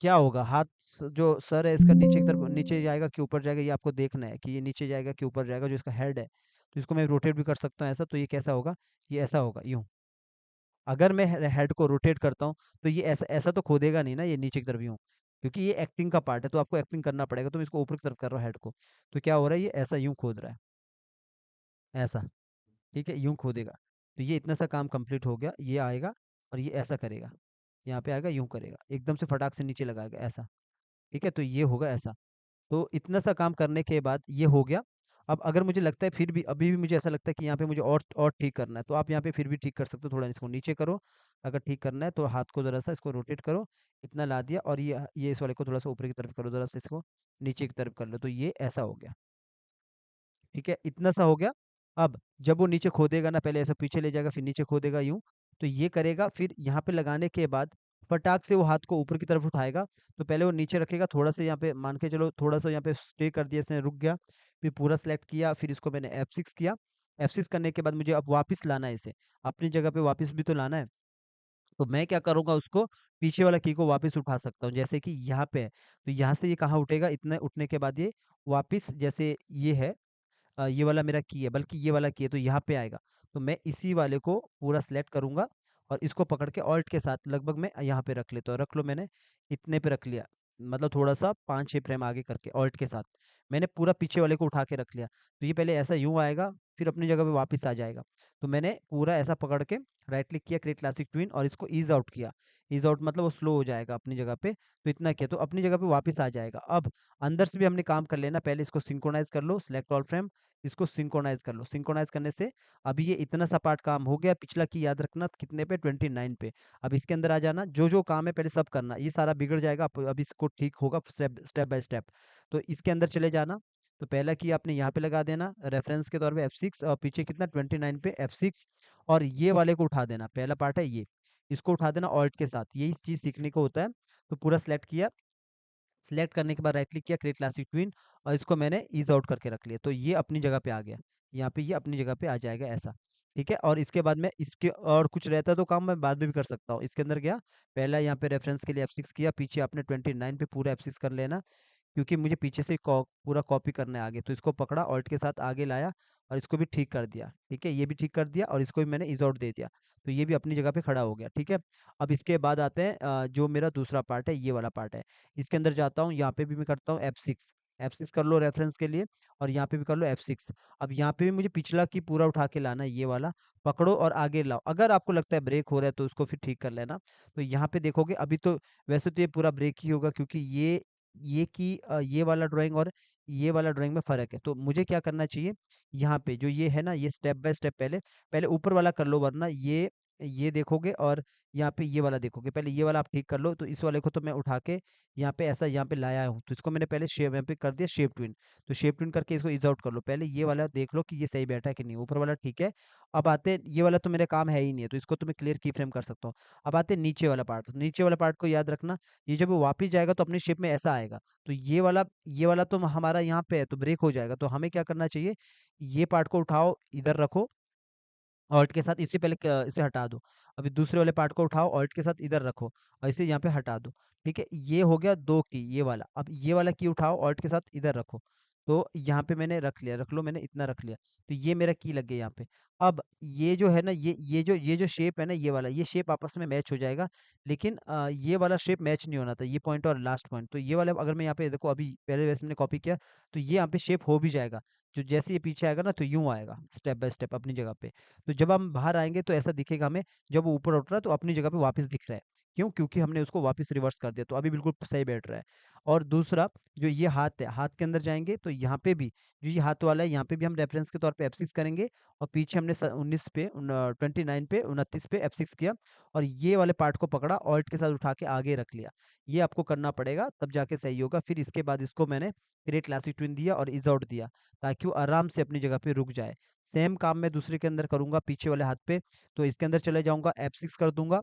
क्या होगा, हाथ जो सर है इसका नीचे की तरफ नीचे जाएगा कि ऊपर जाएगा, ये आपको देखना है कि ये नीचे जाएगा कि ऊपर जाएगा, जो इसका हेड है। तो इसको मैं रोटेट भी कर सकता हूँ ऐसा, तो ये कैसा होगा, ये ऐसा होगा यूँ। अगर मैं हेड को रोटेट करता हूँ, तो ये ऐसा ऐसा तो खोदेगा नहीं ना, ये नीचे की तरफ यूँ, क्योंकि ये एक्टिंग का पार्ट है, तो आपको एक्टिंग करना पड़ेगा, तो मैं इसको ऊपर की तरफ कर रहा हूँ हेड को। तो क्या हो रहा है, ये ऐसा यूँ खोद रहा है, ऐसा, ठीक है? यूँ खोदेगा। तो ये इतना सा काम कंप्लीट हो गया, ये आएगा और ये ऐसा करेगा। यहाँ पे आएगा, यूँ करेगा, एकदम से फटाक से नीचे लगाएगा ऐसा, ठीक है? तो ये होगा ऐसा। तो इतना सा काम करने के बाद ये हो गया। अब अगर मुझे लगता है फिर भी अभी भी मुझे ऐसा लगता है कि यहाँ पे मुझे और ठीक करना है, तो आप यहाँ पे फिर भी ठीक कर सकते हो, थोड़ा इसको नीचे करो। अगर ठीक करना है तो हाथ को ज़रा-सा इसको रोटेट करो, इतना ला दिया, और ये इस वाले को थोड़ा-सा ऊपर की तरफ करो, ज़रा-सा इसको नीचे की तरफ कर लो, तो ये ऐसा हो गया। ठीक है? इतना सा हो गया। अब जब वो नीचे खोदेगा ना, पहले ऐसे पीछे ले जाएगा, फिर नीचे खोदेगा यूँ, तो ये करेगा, फिर यहाँ पे लगाने के बाद फटाक से वो हाथ को ऊपर की तरफ उठाएगा, तो पहले वो नीचे रखेगा, थोड़ा-सा यहाँ पे मान के चलो, थोड़ा-सा यहाँ पे स्टे कर दिया इसने, रुक गया, फिर पूरा सेलेक्ट किया, फिर इसको मैंने F6 किया। F6 करने के बाद मुझे अब वापस लाना है इसे, अपनी जगह पे वापस भी तो लाना है। तो मैं क्या करूँगा, उसको पीछे वाला की को वापस उठा सकता हूँ, जैसे कि यहाँ पे है, तो यहाँ से ये कहाँ उठेगा, इतना उठने के बाद ये वापिस, जैसे ये है, ये वाला मेरा की है, बल्कि ये वाला की है, तो यहाँ पे आएगा। तो मैं इसी वाले को पूरा सेलेक्ट करूँगा और इसको पकड़ के ऑल्ट के साथ लगभग मैं यहाँ पे रख लेता हूँ। रख लो, मैंने इतने पे रख लिया, मतलब थोड़ा-सा 5-6 फ्रेम आगे करके ऑल्ट के साथ। मैंने पूरा पीछे वाले को उठा के रख लिया। तो ये पहले ऐसा यूँ आएगा, फिर अपनी जगह पे वापस आ जाएगा। तो मैंने पूरा ऐसा पकड़ के राइट क्लिक किया, क्रिएट क्लासिक ट्विन, और इसको ईज़ आउट किया। ईज़ आउट मतलब वो स्लो हो जाएगा अपनी जगह पे, तो इतना किया तो अपनी जगह पे वापस आ जाएगा। अब अंदर से भी हमने काम कर लेना, पहले इसको सिंक्रोनाइज़ कर लो, सिलेक्ट ऑल फ्रेम, इसको सिंक्रोनाइज़ कर लो। सिंक्रोनाइज़ करने से अभी ये इतना सा पार्ट काम हो गया, पिछला की याद रखना कितने पे, 29 पे। अब इसके अंदर आ जाना, जो-जो काम है पहले सब करना, ये सारा बिगड़ जाएगा, अब इसको ठीक होगा स्टेप स्टेप बाय स्टेप। तो इसके अंदर चले जाना, तो पहला की आपने यहाँ पे लगा देना रेफरेंस के तौर पे F6, और पीछे कितना 29 पे F6, और ये वाले को उठा देना, पहला पार्ट है ये, इसको उठा देना ऑल्ट के साथ, यही चीज़ सीखने को होता है। तो पूरा सेलेक्ट किया, सिलेक्ट करने के बाद राइट क्लिक किया, क्रिएट क्लासिक ट्विन, और इसको मैंने ईज़ आउट करके रख लिया, तो ये अपनी जगह पे आ गया। यहाँ पे ये अपनी जगह पे आ जाएगा ऐसा, ठीक है? और इसके बाद मैं इसके और कुछ रहता तो काम मैं बाद में भी कर सकता हूँ। इसके अंदर गया, पहला यहाँ पे रेफरेंस के लिए F6 किया, पीछे आपने 29 पे पूरा F6 कर लेना, क्योंकि मुझे पीछे से पूरा कॉपी करना है आगे, तो इसको पकड़ा, ऑल्ट के साथ आगे लाया और इसको भी ठीक कर दिया, ठीक है? ये भी ठीक कर दिया और इसको भी मैंने ईज़ आउट दे दिया, तो ये भी अपनी जगह पे खड़ा हो गया, ठीक है? अब इसके बाद आते हैं जो मेरा दूसरा पार्ट है, ये वाला पार्ट है। इसके अंदर जाता हूँ, यहाँ पे भी मैं करता हूँ F6, F6 कर लो रेफरेंस के लिए, और यहाँ पे भी कर लो F6। अब यहाँ पे भी मुझे पिछला की पूरा उठा के लाना है, ये वाला पकड़ो और आगे लाओ। अगर आपको लगता है ब्रेक हो रहा है तो उसको फिर ठीक कर लेना। तो यहाँ पे देखोगे अभी तो वैसे तो ये पूरा ब्रेक ही होगा, क्योंकि ये की ये वाला ड्राइंग और ये वाला ड्राइंग में फ़र्क है। तो मुझे क्या करना चाहिए, यहाँ पे जो ये है ना, ये स्टेप बाय स्टेप पहले पहले ऊपर वाला कर लो, वरना ये देखोगे और यहाँ पे ये वाला देखोगे। पहले ये वाला आप ठीक कर लो, तो इस वाले को तो मैं उठा के यहाँ पे ऐसा यहाँ पे लाया हूँ। तो इसको मैंने पहले शेप यहाँ पे कर दिया शेप ट्विन। तो शेप ट्विन करके इसको ईज़ आउट कर लो। पहले ये वाला देख लो कि ये सही बैठा है कि नहीं, ऊपर वाला ठीक है। अब आते हैं, ये वाला तो मेरा काम है ही नहीं है, तो इसको तो मैं क्लियर की फ्रेम कर सकता हूँ। अब आते हैं नीचे वाला पार्ट। नीचे वाला पार्ट को याद रखना, ये जब वो वापिस जाएगा तो अपनी शेप में ऐसा आएगा। तो ये वाला तो हमारा यहाँ पे है, तो ब्रेक हो जाएगा। तो हमें क्या करना चाहिए, ये पार्ट को उठाओ, इधर रखो, ऑल्ट के साथ इससे पहले इसे हटा दो। अभी दूसरे वाले पार्ट को उठाओ, ऑल्ट के साथ इधर रखो और इसे यहाँ पे हटा दो। ठीक है? ये हो गया 2 की, ये वाला। अब ये वाला की उठाओ, ऑल्ट के साथ इधर रखो। तो यहाँ पे मैंने रख लिया, रख लो, मैंने इतना रख लिया। तो ये मेरा की लग गया यहाँ पे। अब ये जो है ना, ये जो शेप है ना, ये वाला, ये शेप आपस में मैच हो जाएगा। लेकिन ये वाला शेप मैच नहीं होना था, ये पॉइंट और लास्ट पॉइंट। तो ये वाला अगर मैं यहाँ पे देखो, अभी पहले वैसे मैंने कॉपी किया, तो ये यहाँ पे शेप हो भी जाएगा। जो जैसे ये पीछे आएगा ना, तो यूँ आएगा स्टेप बाय स्टेप अपनी जगह पे। तो जब हम बाहर आएँगे तो ऐसा दिखेगा हमें, जब वो ऊपर उठ रहा है तो अपनी जगह पे वापस दिख रहा है। क्यों? क्योंकि हमने उसको वापस रिवर्स कर दिया, तो अभी बिल्कुल सही बैठ रहा है। और दूसरा, जो ये हाथ है, हाथ के अंदर जाएँगे तो यहाँ पे भी, जो ये हाथ वाला है, यहाँ पे भी हम रेफरेंस के तौर पे F6 करेंगे, और पीछे हमने 19 पे 29 पे 29 पे F6 किया, और ये वाले पार्ट को पकड़ा, ऑल्ट के साथ उठा के आगे रख लिया। ये आपको करना पड़ेगा, तब जाके सही होगा। फिर इसके बाद इसको मैंने क्रिएट क्लासिक ट्विन दिया और ईज़ आउट दिया, ताकि वो आराम से अपनी जगह पे रुक जाए। सेम काम मैं दूसरे के अंदर करूँगा पीछे वाले हाथ पे, तो इसके अंदर चले जाऊँगा, F6 कर दूँगा,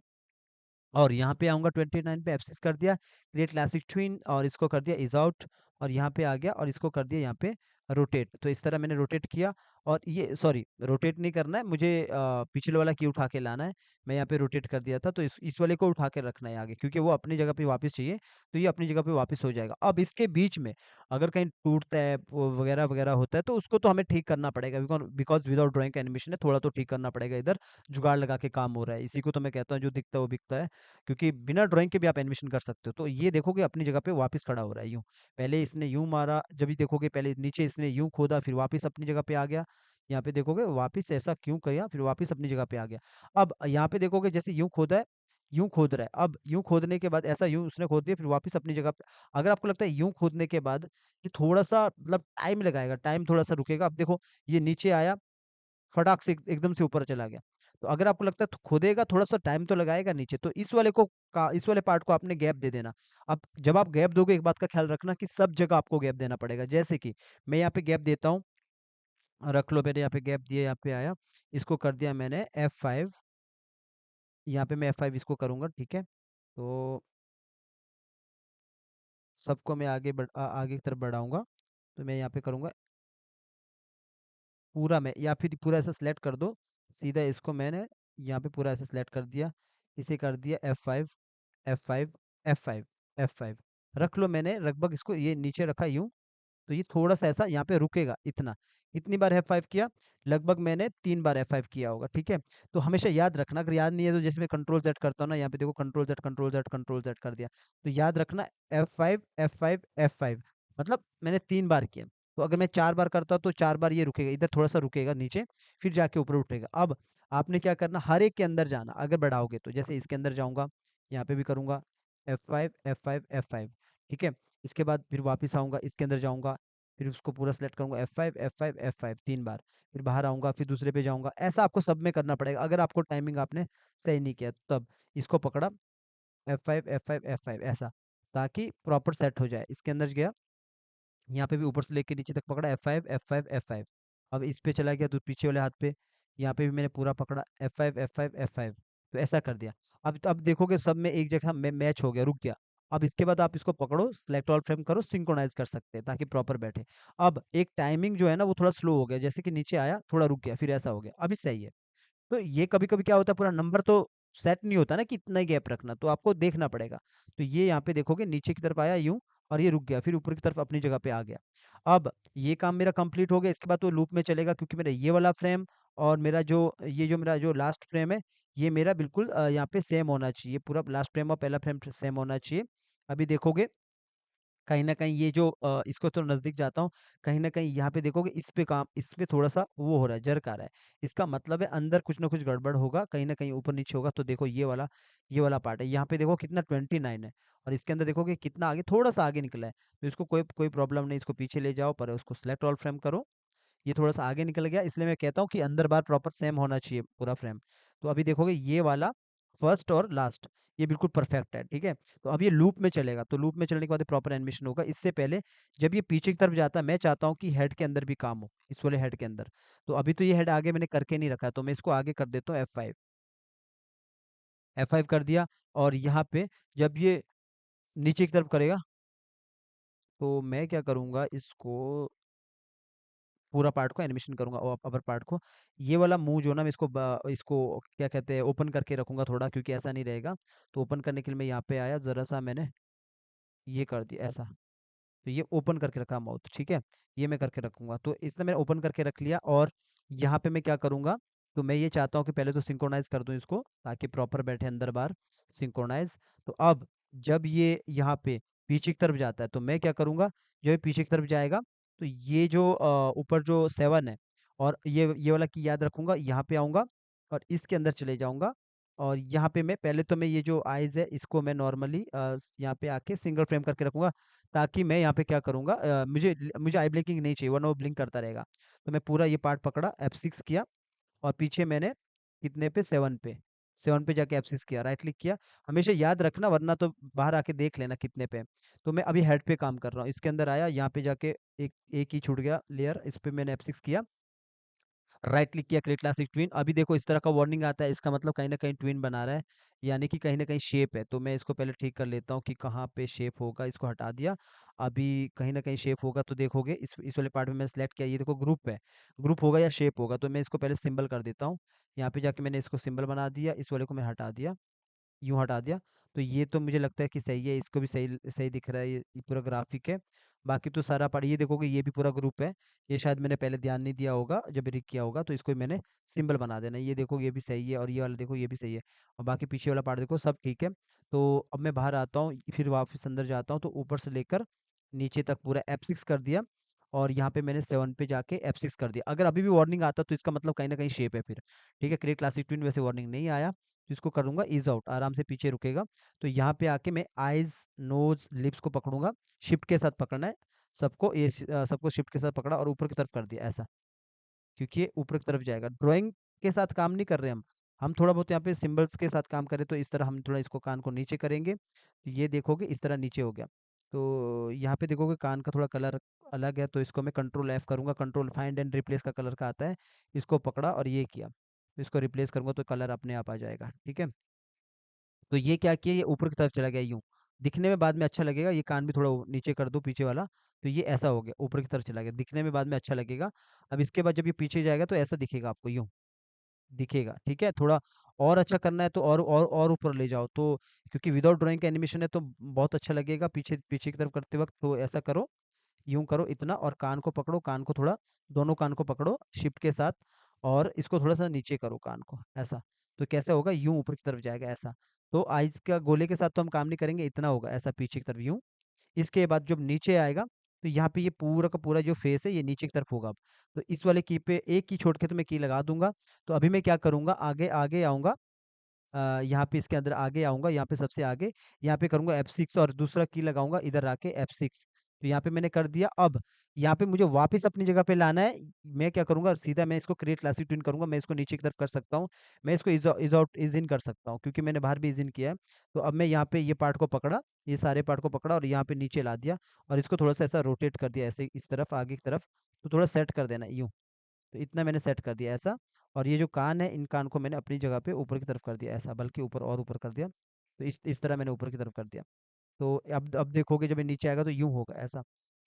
और यहाँ पे आऊँगा 29 पे F6 कर दिया, क्रिएट क्लासिक ट्विन, और इसको कर दिया ईज़ आउट, और यहाँ पे आ गया और इसको कर दिया यहाँ पे रोटेट। तो इस तरह मैंने रोटेट किया, और ये सॉरी, रोटेट नहीं करना है मुझे, पिछले वाला की उठा के लाना है। मैं यहाँ पे रोटेट कर दिया था, तो इस वाले को उठा के रखना है आगे, क्योंकि वो अपनी जगह पे वापस चाहिए, तो ये अपनी जगह पे वापस हो जाएगा। अब इसके बीच में अगर कहीं टूटता है वो वगैरह-वगैरह होता है, तो उसको तो हमें ठीक करना पड़ेगा, बिकॉज़ विदाउट ड्राइंग का एनिमेशन है, थोड़ा तो ठीक करना पड़ेगा इधर, जुगाड़ लगा के काम हो रहा है। इसी को तो मैं कहता हूँ, जो दिखता है वो बिकता है। क्योंकि बिना ड्राइंग के भी आप एनिमेशन कर सकते हो। तो ये देखोगे अपनी जगह पे वापस खड़ा हो रहा है यूँ। पहले इसने यूँ मारा, जब भी देखोगे पहले नीचे इसने यूँ खोदा, फिर वापस अपनी जगह पे आ गया। यहाँ पे देखोगे वापस ऐसा क्यों किया, फिर वापस अपनी जगह पे आ गया। अब यहाँ पे देखोगे जैसे यूँ खोदा है, यूँ खोद रहा है। अब यूँ खोदने के बाद ऐसा यूँ उसने खोद दिया, फिर वापस अपनी जगह पे। अगर आपको लगता है यूँ खोदने के बाद ये थोड़ा-सा मतलब टाइम लगाएगा, टाइम थोड़ा-सा रुकेगा। अब देखो, ये नीचे आया, फटाक से एकदम से ऊपर चला गया। तो अगर आपको लगता है तो खोदेगा, थोड़ा-सा टाइम तो लगाएगा नीचे, तो इस वाले पार्ट को आपने गैप दे देना। अब जब आप गैप दोगे, एक बात का ख़्याल रखना कि सब जगह आपको गैप देना पड़ेगा। जैसे कि मैं यहाँ पे गैप देता हूँ, रख लो, मैंने यहाँ पे गैप दिया, यहाँ पे आया, इसको कर दिया मैंने F5, यहाँ पे मैं F5 इसको करूँगा, ठीक है? तो सबको मैं आगे की तरफ बढ़ाऊँगा, तो मैं यहाँ पे करूँगा पूरा में, या फिर पूरा ऐसा सेलेक्ट कर दो, सीधा इसको मैंने यहाँ पे पूरा ऐसा सेलेक्ट कर दिया, इसे कर दिया F5, F5, F5, F5, रख लो, मैंने लगभग इसको ये नीचे रखा यूँ, तो ये थोड़ा-सा ऐसा यहाँ पे रुकेगा इतना। कितनी बार F5 किया? लगभग मैंने 3 बार F5 किया होगा, ठीक है? तो हमेशा याद रखना, अगर याद नहीं है तो जैसे मैं कंट्रोल ज़ेड करता हूँ ना, यहाँ पे देखो control Z, control Z, control Z कर दिया। तो याद रखना F5, F5, F5 मतलब मैंने 3 बार किया। तो अगर मैं 4 बार करता हूँ तो 4 बार ये रुकेगा, इधर थोड़ा-सा रुकेगा नीचे, फिर जाके ऊपर उठेगा। अब आपने क्या करना, हर एक के अंदर जाना अगर बढ़ाओगे तो। जैसे इसके अंदर जाऊँगा, यहाँ पे भी करूँगा F5, F5, F5, ठीक है? इसके बाद फिर वापस आऊँगा, इसके अंदर जाऊँगा, फिर उसको पूरा सेलेक्ट करूँगा F5, F5, F5 3 बार, फिर बाहर आऊँगा, फिर दूसरे पे जाऊँगा। ऐसा आपको सब में करना पड़ेगा, अगर आपको टाइमिंग आपने सही नहीं किया तब। इसको पकड़ा F5, F5, F5 ऐसा, ताकि प्रॉपर सेट हो जाए। इसके अंदर गया, यहाँ पे भी ऊपर से लेके नीचे तक पकड़ा F5, F5, F5। अब इस पे चला गया तो पीछे वाले हाथ पे, यहाँ पे भी मैंने पूरा पकड़ा F5, F5, F5, तो ऐसा कर दिया। अब देखोगे सब में एक जगह में मैच हो गया, रुक गया। अब इसके बाद आप इसको पकड़ो, सेलेक्ट ऑल फ्रेम करो, सिंक्रोनाइज़ कर सकते हैं ताकि प्रॉपर बैठे। अब एक टाइमिंग जो है ना वो थोड़ा स्लो हो गया, जैसे कि नीचे आया, थोड़ा रुक गया, फिर ऐसा हो गया। अभी सही है। तो ये कभी-कभी क्या होता है, पूरा नंबर तो सेट नहीं होता ना कि इतना ही गैप रखना, तो आपको देखना पड़ेगा। तो ये यहाँ पे देखोगे नीचे की तरफ आया यूँ और ये रुक गया, फिर ऊपर की तरफ अपनी जगह पे आ गया। अब ये काम मेरा कंप्लीट हो गया, इसके बाद तो लूप में चलेगा क्योंकि मेरा ये वाला फ्रेम और मेरा जो लास्ट फ्रेम है, ये मेरा बिल्कुल यहाँ पे सेम होना चाहिए। पूरा लास्ट फ्रेम और पहला फ्रेम सेम होना चाहिए। अभी देखोगे कहीं न कहीं ये जो इसको थोड़ा नज़दीक जाता हूँ, कहीं न कहीं यहाँ पे देखोगे इस पे थोड़ा-सा वो हो रहा है, जर्क आ रहा है। इसका मतलब है अंदर कुछ न कुछ गड़बड़ होगा, कहीं न कहीं ऊपर-नीचे होगा। तो देखो ये वाला पार्ट है। यहाँ पे देखो कितना 29 है और इसके अंदर देखोगे कितना आगे, थोड़ा-सा आगे निकला है। तो इसको कोई कोई प्रॉब्लम नहीं, इसको पीछे ले जाओ, पर उसको सेलेक्ट ऑल फ्रेम करो। ये थोड़ा-सा आगे निकल गया, इसलिए मैं कहता हूँ कि अंदर-बाहर प्रॉपर सेम होना चाहिए पूरा फ्रेम। तो अभी देखोगे ये वाला फर्स्ट और लास्ट ये बिल्कुल परफेक्ट है, ठीक है? तो अब ये लूप में चलेगा, तो लूप में चलने के बाद प्रॉपर एनिमेशन होगा। इससे पहले जब ये पीछे की तरफ जाता है, मैं चाहता हूँ कि हेड के अंदर भी काम हो, इस वाले हेड के अंदर। तो अभी तो ये हेड आगे मैंने करके नहीं रखा है, तो मैं इसको आगे कर देता हूँ F5। F5 कर दिया और यहाँ पे जब ये नीचे की तरफ करेगा, तो मैं क्या करूँगा, इसको पूरा पार्ट को एनिमेशन करूँगा, अपर पार्ट को। ये वाला मुँह जो ना मैं इसको क्या कहते हैं, ओपन करके रखूँगा थोड़ा, क्योंकि ऐसा नहीं रहेगा। तो ओपन करने के लिए मैं यहाँ पे आया, ज़रा-सा मैंने ये कर दिया ऐसा। तो ये ओपन करके रखा माउथ, ठीक है? ये मैं करके रखूँगा। तो इसने मैंने ओपन करके रख लिया और यहाँ पे मैं क्या करूँगा, तो मैं ये चाहता हूँ कि पहले तो सिंक्रोनाइज़ कर दूँ इसको, ताकि प्रॉपर बैठे अंदर-बाहर, सिंक्रोनाइज़। तो अब जब ये यहाँ पे पीछे की तरफ जाता है, तो मैं क्या करूँगा, जब ये पीछे की तरफ जाएगा, तो ये जो ऊपर जो 7 है और ये वाला की याद रखूँगा, यहाँ पे आऊँगा और इसके अंदर चले जाऊँगा और यहाँ पे मैं पहले तो मैं ये जो आइज़ है, इसको मैं नॉर्मली यहाँ पे आके सिंगल फ्रेम करके रखूँगा, ताकि मैं यहाँ पे क्या करूँगा, मुझे आई ब्लिंकिंग नहीं चाहिए, वरना वो ब्लिंक करता रहेगा। तो मैं पूरा ये पार्ट पकड़ा, F6 किया और पीछे मैंने कितने पे 7 पे जाके F6 किया, राइट क्लिक किया। हमेशा याद रखना, वरना तो बाहर आके देख लेना कितने पे है। तो मैं अभी हेड पे काम कर रहा हूँ। इसके अंदर आया, यहाँ पे जाके एक ही छूट गया लेयर, इस पे मैंने F6 किया। राइट क्लिक किया, क्रिएट क्लासिक ट्विन। अभी देखो इस तरह का वार्निंग आता है, इसका मतलब कहीं न कहीं ट्विन बना रहा है, यानी कि कहीं न कहीं शेप है। तो मैं इसको पहले ठीक कर लेता हूँ कि कहाँ पे शेप होगा, इसको हटा दिया। अभी कहीं न कहीं शेप होगा, तो देखोगे इस वाले पार्ट में मैंने सेलेक्ट किया, ये देखो ग्रुप है, ग्रुप होगा या शेप होगा, तो मैं इसको पहले सिंबल कर देता हूँ। यहाँ पे जाके मैंने इसको सिंबल बना दिया, इस वाले को मैं हटा दिया। यूँ हटा दिया। तो ये तो मुझे लगता है कि सही है, इसको भी सही सही दिख रहा है, ये पूरा ग्राफ़िक है। बाकी तो सारा पार्ट ये देखोगे, ये भी पूरा ग्रुप है। ये शायद मैंने पहले ध्यान नहीं दिया होगा, जब एडिट किया होगा, तो इसको भी मैंने सिंबल बना देना है। ये देखो ये भी सही है और ये वाला देखो ये भी सही है और बाकी पीछे वाला पार्ट देखो सब ठीक है। तो अब मैं बाहर आता हूँ, फिर वापस अंदर जाता हूँ, तो ऊपर से लेकर नीचे तक पूरा F6 कर दिया और यहाँ पे मैंने 7 पे जाके F6 कर दिया। अगर अभी भी वार्निंग आता तो इसका मतलब कहीं न कहीं शेप है फिर, ठीक है? क्रिएट क्लासिक ट्विन वैसे वार्निंग नहीं आया। तो इसको करूँगा ईज़ आउट, आराम से पीछे रुकेगा। तो यहाँ पे आके मैं आइज़, नोज़, लिप्स को पकड़ूँगा, शिफ्ट के साथ पकड़ना है। सबको शिफ्ट के साथ पकड़ा और ऊपर की तरफ कर दिया ऐसा, क्योंकि ये ऊपर की तरफ जाएगा। ड्राइंग के साथ काम नहीं कर रहे हम। हम थोड़ा बहुत यहाँ पे सिंबल्स के साथ काम करें, तो इस तरह हम थोड़ा इसको कान को नीचे करेंगे। तो ये देखोगे इस तरह नीचे हो गया। तो यहाँ पे देखोगे कान का थोड़ा कलर अलग है, तो इसको मैं कंट्रोल F करूँगा, कंट्रोल फाइंड एंड रिप्लेस का कलर का आता है। इसको पकड़ा और ये किया। तो इसको रिप्लेस करूँगा तो कलर अपने आप आ जाएगा, ठीक है? तो ये क्या किया, ये ऊपर की तरफ चला गया यूँ। दिखने में बाद में अच्छा लगेगा, ये कान भी थोड़ा नीचे कर दो पीछे वाला, तो ये ऐसा हो गया, ऊपर की तरफ चला गया। दिखने में बाद में अच्छा लगेगा। अब इसके बाद जब ये पीछे जाएगा तो ऐसा दिखेगा आपको यूँ, दिखेगा, ठीक है? थोड़ा और अच्छा करना है तो और ऊपर ले जाओ, तो क्योंकि विदाउट ड्राइंग का एनिमेशन है तो बहुत अच्छा लगेगा पीछे पीछे की तरफ करते वक़्त, तो ऐसा करो। यूँ करो इतना और कान को पकड़ो, कान को थोड़ा दोनों कान को पकड़ो शिफ्ट के साथ और इसको थोड़ा-सा नीचे करो कान को, ऐसा। तो कैसे होगा? यूँ ऊपर की तरफ जाएगा ऐसा। तो आइज़ का गोले के साथ तो हम काम नहीं करेंगे, इतना होगा ऐसा पीछे की तरफ यूँ। इसके बाद जब नीचे आएगा, तो यहाँ पे ये पूरा का पूरा जो फेस है ये नीचे की तरफ होगा अब। तो इस वाले की पे एक की छोड़ के तो मैं की लगा दूँगा। तो अभी मैं क्या करूँगा आगे आगे आऊँगा यहाँ पे इसके अंदर आगे आऊँगा, यहाँ पे सबसे आगे, यहाँ पे करूँगा F6 और दूसरा की लगाऊँगा इधर आके F6 तो यहाँ पे मैंने कर दिया। अब यहाँ पे मुझे वापस अपनी जगह पे लाना है। मैं क्या करूँगा सीधा मैं इसको क्रिएट क्लासिक ट्यून करूँगा, मैं इसको नीचे की तरफ कर सकता हूँ। मैं इसको ईज़ आउट ईज़ इन कर सकता हूँ क्योंकि मैंने बाहर भी ईज़ इन किया है। तो अब मैं यहाँ पे ये पार्ट को पकड़ा, ये सारे पार्ट को पकड़ा और यहाँ पे नीचे ला दिया और इसको थोड़ा-सा ऐसा रोटेट कर दिया ऐसे इस तरफ आगे की तरफ, तो थोड़ा सेट कर देना यूँ। तो इतना मैंने सेट कर दिया ऐसा और ये जो कान है इन कान को मैंने अपनी जगह पे ऊपर की तरफ कर दिया ऐसा बल्कि ऊपर और ऊपर कर दिया। तो इस तरह मैंने ऊपर की तरफ कर दिया। तो अब देखोगे जब ये नीचे आएगा तो यूँ होगा ऐसा।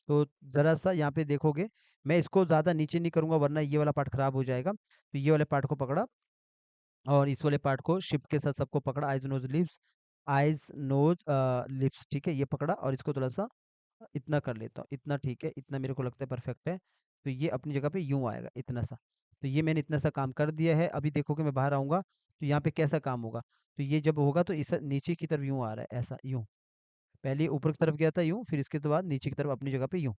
तो ज़रा-सा यहाँ पे देखोगे मैं इसको ज़्यादा नीचे नहीं करूँगा वरना ये वाला पार्ट खराब हो जाएगा। तो ये वाले पार्ट को पकड़ा और इस वाले पार्ट को शिफ्ट के साथ सबको पकड़ा आइज़, नोज़ लिप्स ठीक है? ये पकड़ा और इसको थोड़ा-सा इतना कर लेता हूँ, इतना ठीक है, इतना मेरे को लगता है परफेक्ट है। तो ये अपनी जगह पे यूँ आएगा, इतना सा। तो ये मैंने इतना सा काम कर दिया है, अभी देखोगे मैं बाहर आऊँगा, तो यहाँ पे कैसा काम होगा? तो ये जब होगा तो इस नीचे की तरफ यूँ आ रहा है, ऐसा यूँ। पहले ऊपर की तरफ गया था यूँ, फिर इसके तो बाद नीचे की तरफ अपनी जगह पे यूँ।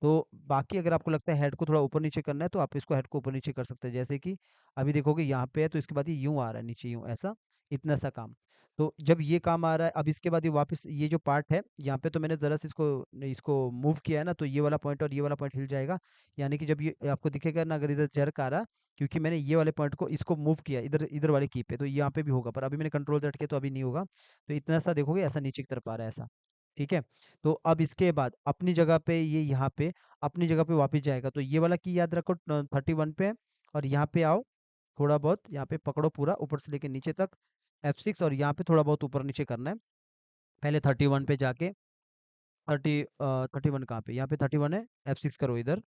तो बाकी अगर आपको लगता है हेड को थोड़ा ऊपर-नीचे करना है, तो आप इसको हेड को ऊपर-नीचे कर सकते हैं। जैसे कि अभी देखोगे यहाँ पे है, तो इसके बाद ये यूँ आ रहा है नीचे यूँ ऐसा, इतना सा काम। तो जब ये काम आ रहा है, अब इसके बाद ये वापस ये जो पार्ट है, यहाँ पे तो मैंने ज़रा-सा इसको इसको मूव किया है ना, तो ये वाला पॉइंट और ये वाला पॉइंट हिल जाएगा। यानी कि जब ये आपको दिखेगा ना अगर इधर जर्क आ रहा, क्योंकि मैंने ये वाले पॉइंट को इसको मूव किया इधर इधर वाले की पे, तो यहाँ पे भी होगा, पर अभी मैंने कंट्रोल ज़ेड किया तो अभी नहीं होगा। तो इतना सा देखोगे ऐसा नीचे की तरफ आ रहा है ऐसा। ठीक है? तो अब इसके बाद अपनी जगह पे ये यहाँ पे अपनी जगह पे वापस जाएगा। तो ये वाला की याद रखो 31 पे और यहाँ पे आओ, थोड़ा बहुत यहाँ पे पकड़ो पूरा ऊपर से लेके नीचे तक F6 और यहाँ पे थोड़ा बहुत ऊपर-नीचे करना है। पहले 31 पे जाके 31 कहाँ पे? यहाँ पे 31 है, F6 करो इधर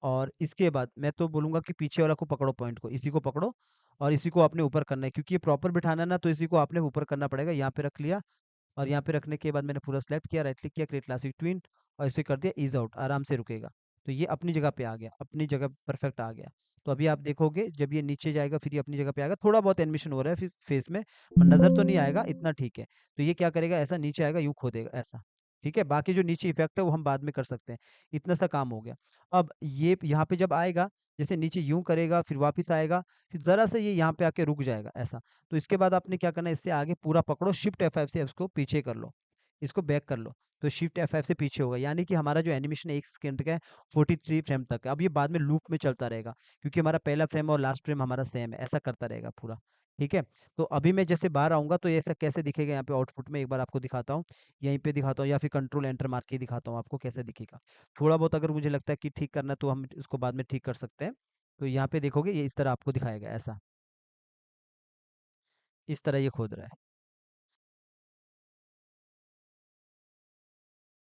और इसके बाद मैं तो बोलूँगा कि पीछे वाला को पकड़ो पॉइंट को, इसी को पकड़ो और इसी को आपने ऊपर करना है क्योंकि ये प्रॉपर बिठाना है ना, तो इसी को आपने ऊपर करना पड़ेगा। यहाँ पे रख लिया और यहाँ पे रखने के बाद मैंने पूरा सेलेक्ट किया, राइट क्लिक किया, क्रिएट क्लासिक ट्विन और इसे कर दिया ईज़ आउट, आराम से रुकेगा। तो ये अपनी जगह पे आ गया, अपनी जगह परफेक्ट आ गया। तो अभी आप देखोगे जब ये नीचे जाएगा फिर ये अपनी जगह पे आएगा, थोड़ा बहुत एनिमेशन हो रहा है फिर फेस में, पर नज़र तो नहीं आएगा, इतना ठीक है। तो ये क्या करेगा ऐसा नीचे आएगा, यूँ खोदेगा ऐसा, ठीक है? बाकी जो नीचे इफ़ेक्ट है वो हम बाद में कर सकते हैं। इतना सा काम हो गया। अब ये यहाँ पे जब आएगा, जैसे नीचे यूँ करेगा, फिर वापस आएगा, फिर ज़रा-सा ये यहाँ पे आके रुक जाएगा ऐसा। तो इसके बाद आपने क्या करना है इससे आगे पूरा पकड़ो शिफ्ट F5 से इसको पीछे कर लो, इसको बैक कर लो। तो शिफ्ट F5 से पीछे होगा यानी कि हमारा जो एनिमेशन है 1 सेकंड का है 43 फ्रेम तक है। अब ये बाद में लूप में चलता रहेगा क्योंकि हमारा पहला फ्रेम और लास्ट फ्रेम हमारा सेम है, ऐसा करता रहेगा पूरा। ठीक है? तो अभी मैं जैसे बाहर आऊँगा तो ये ऐसा कैसे दिखेगा यहाँ पे आउटपुट में एक बार आपको दिखाता हूँ। यहीं पे दिखाता हूँ या फिर कंट्रोल एंटर मार के दिखाता हूँ आपको कैसे दिखेगा। थोड़ा बहुत अगर मुझे लगता है कि ठीक करना है तो हम इसको बाद में ठीक कर सकते हैं। तो यहाँ पे देखोगे ये इस तरह आपको दिखाएगा ऐसा। इस तरह ये खोद रहा है।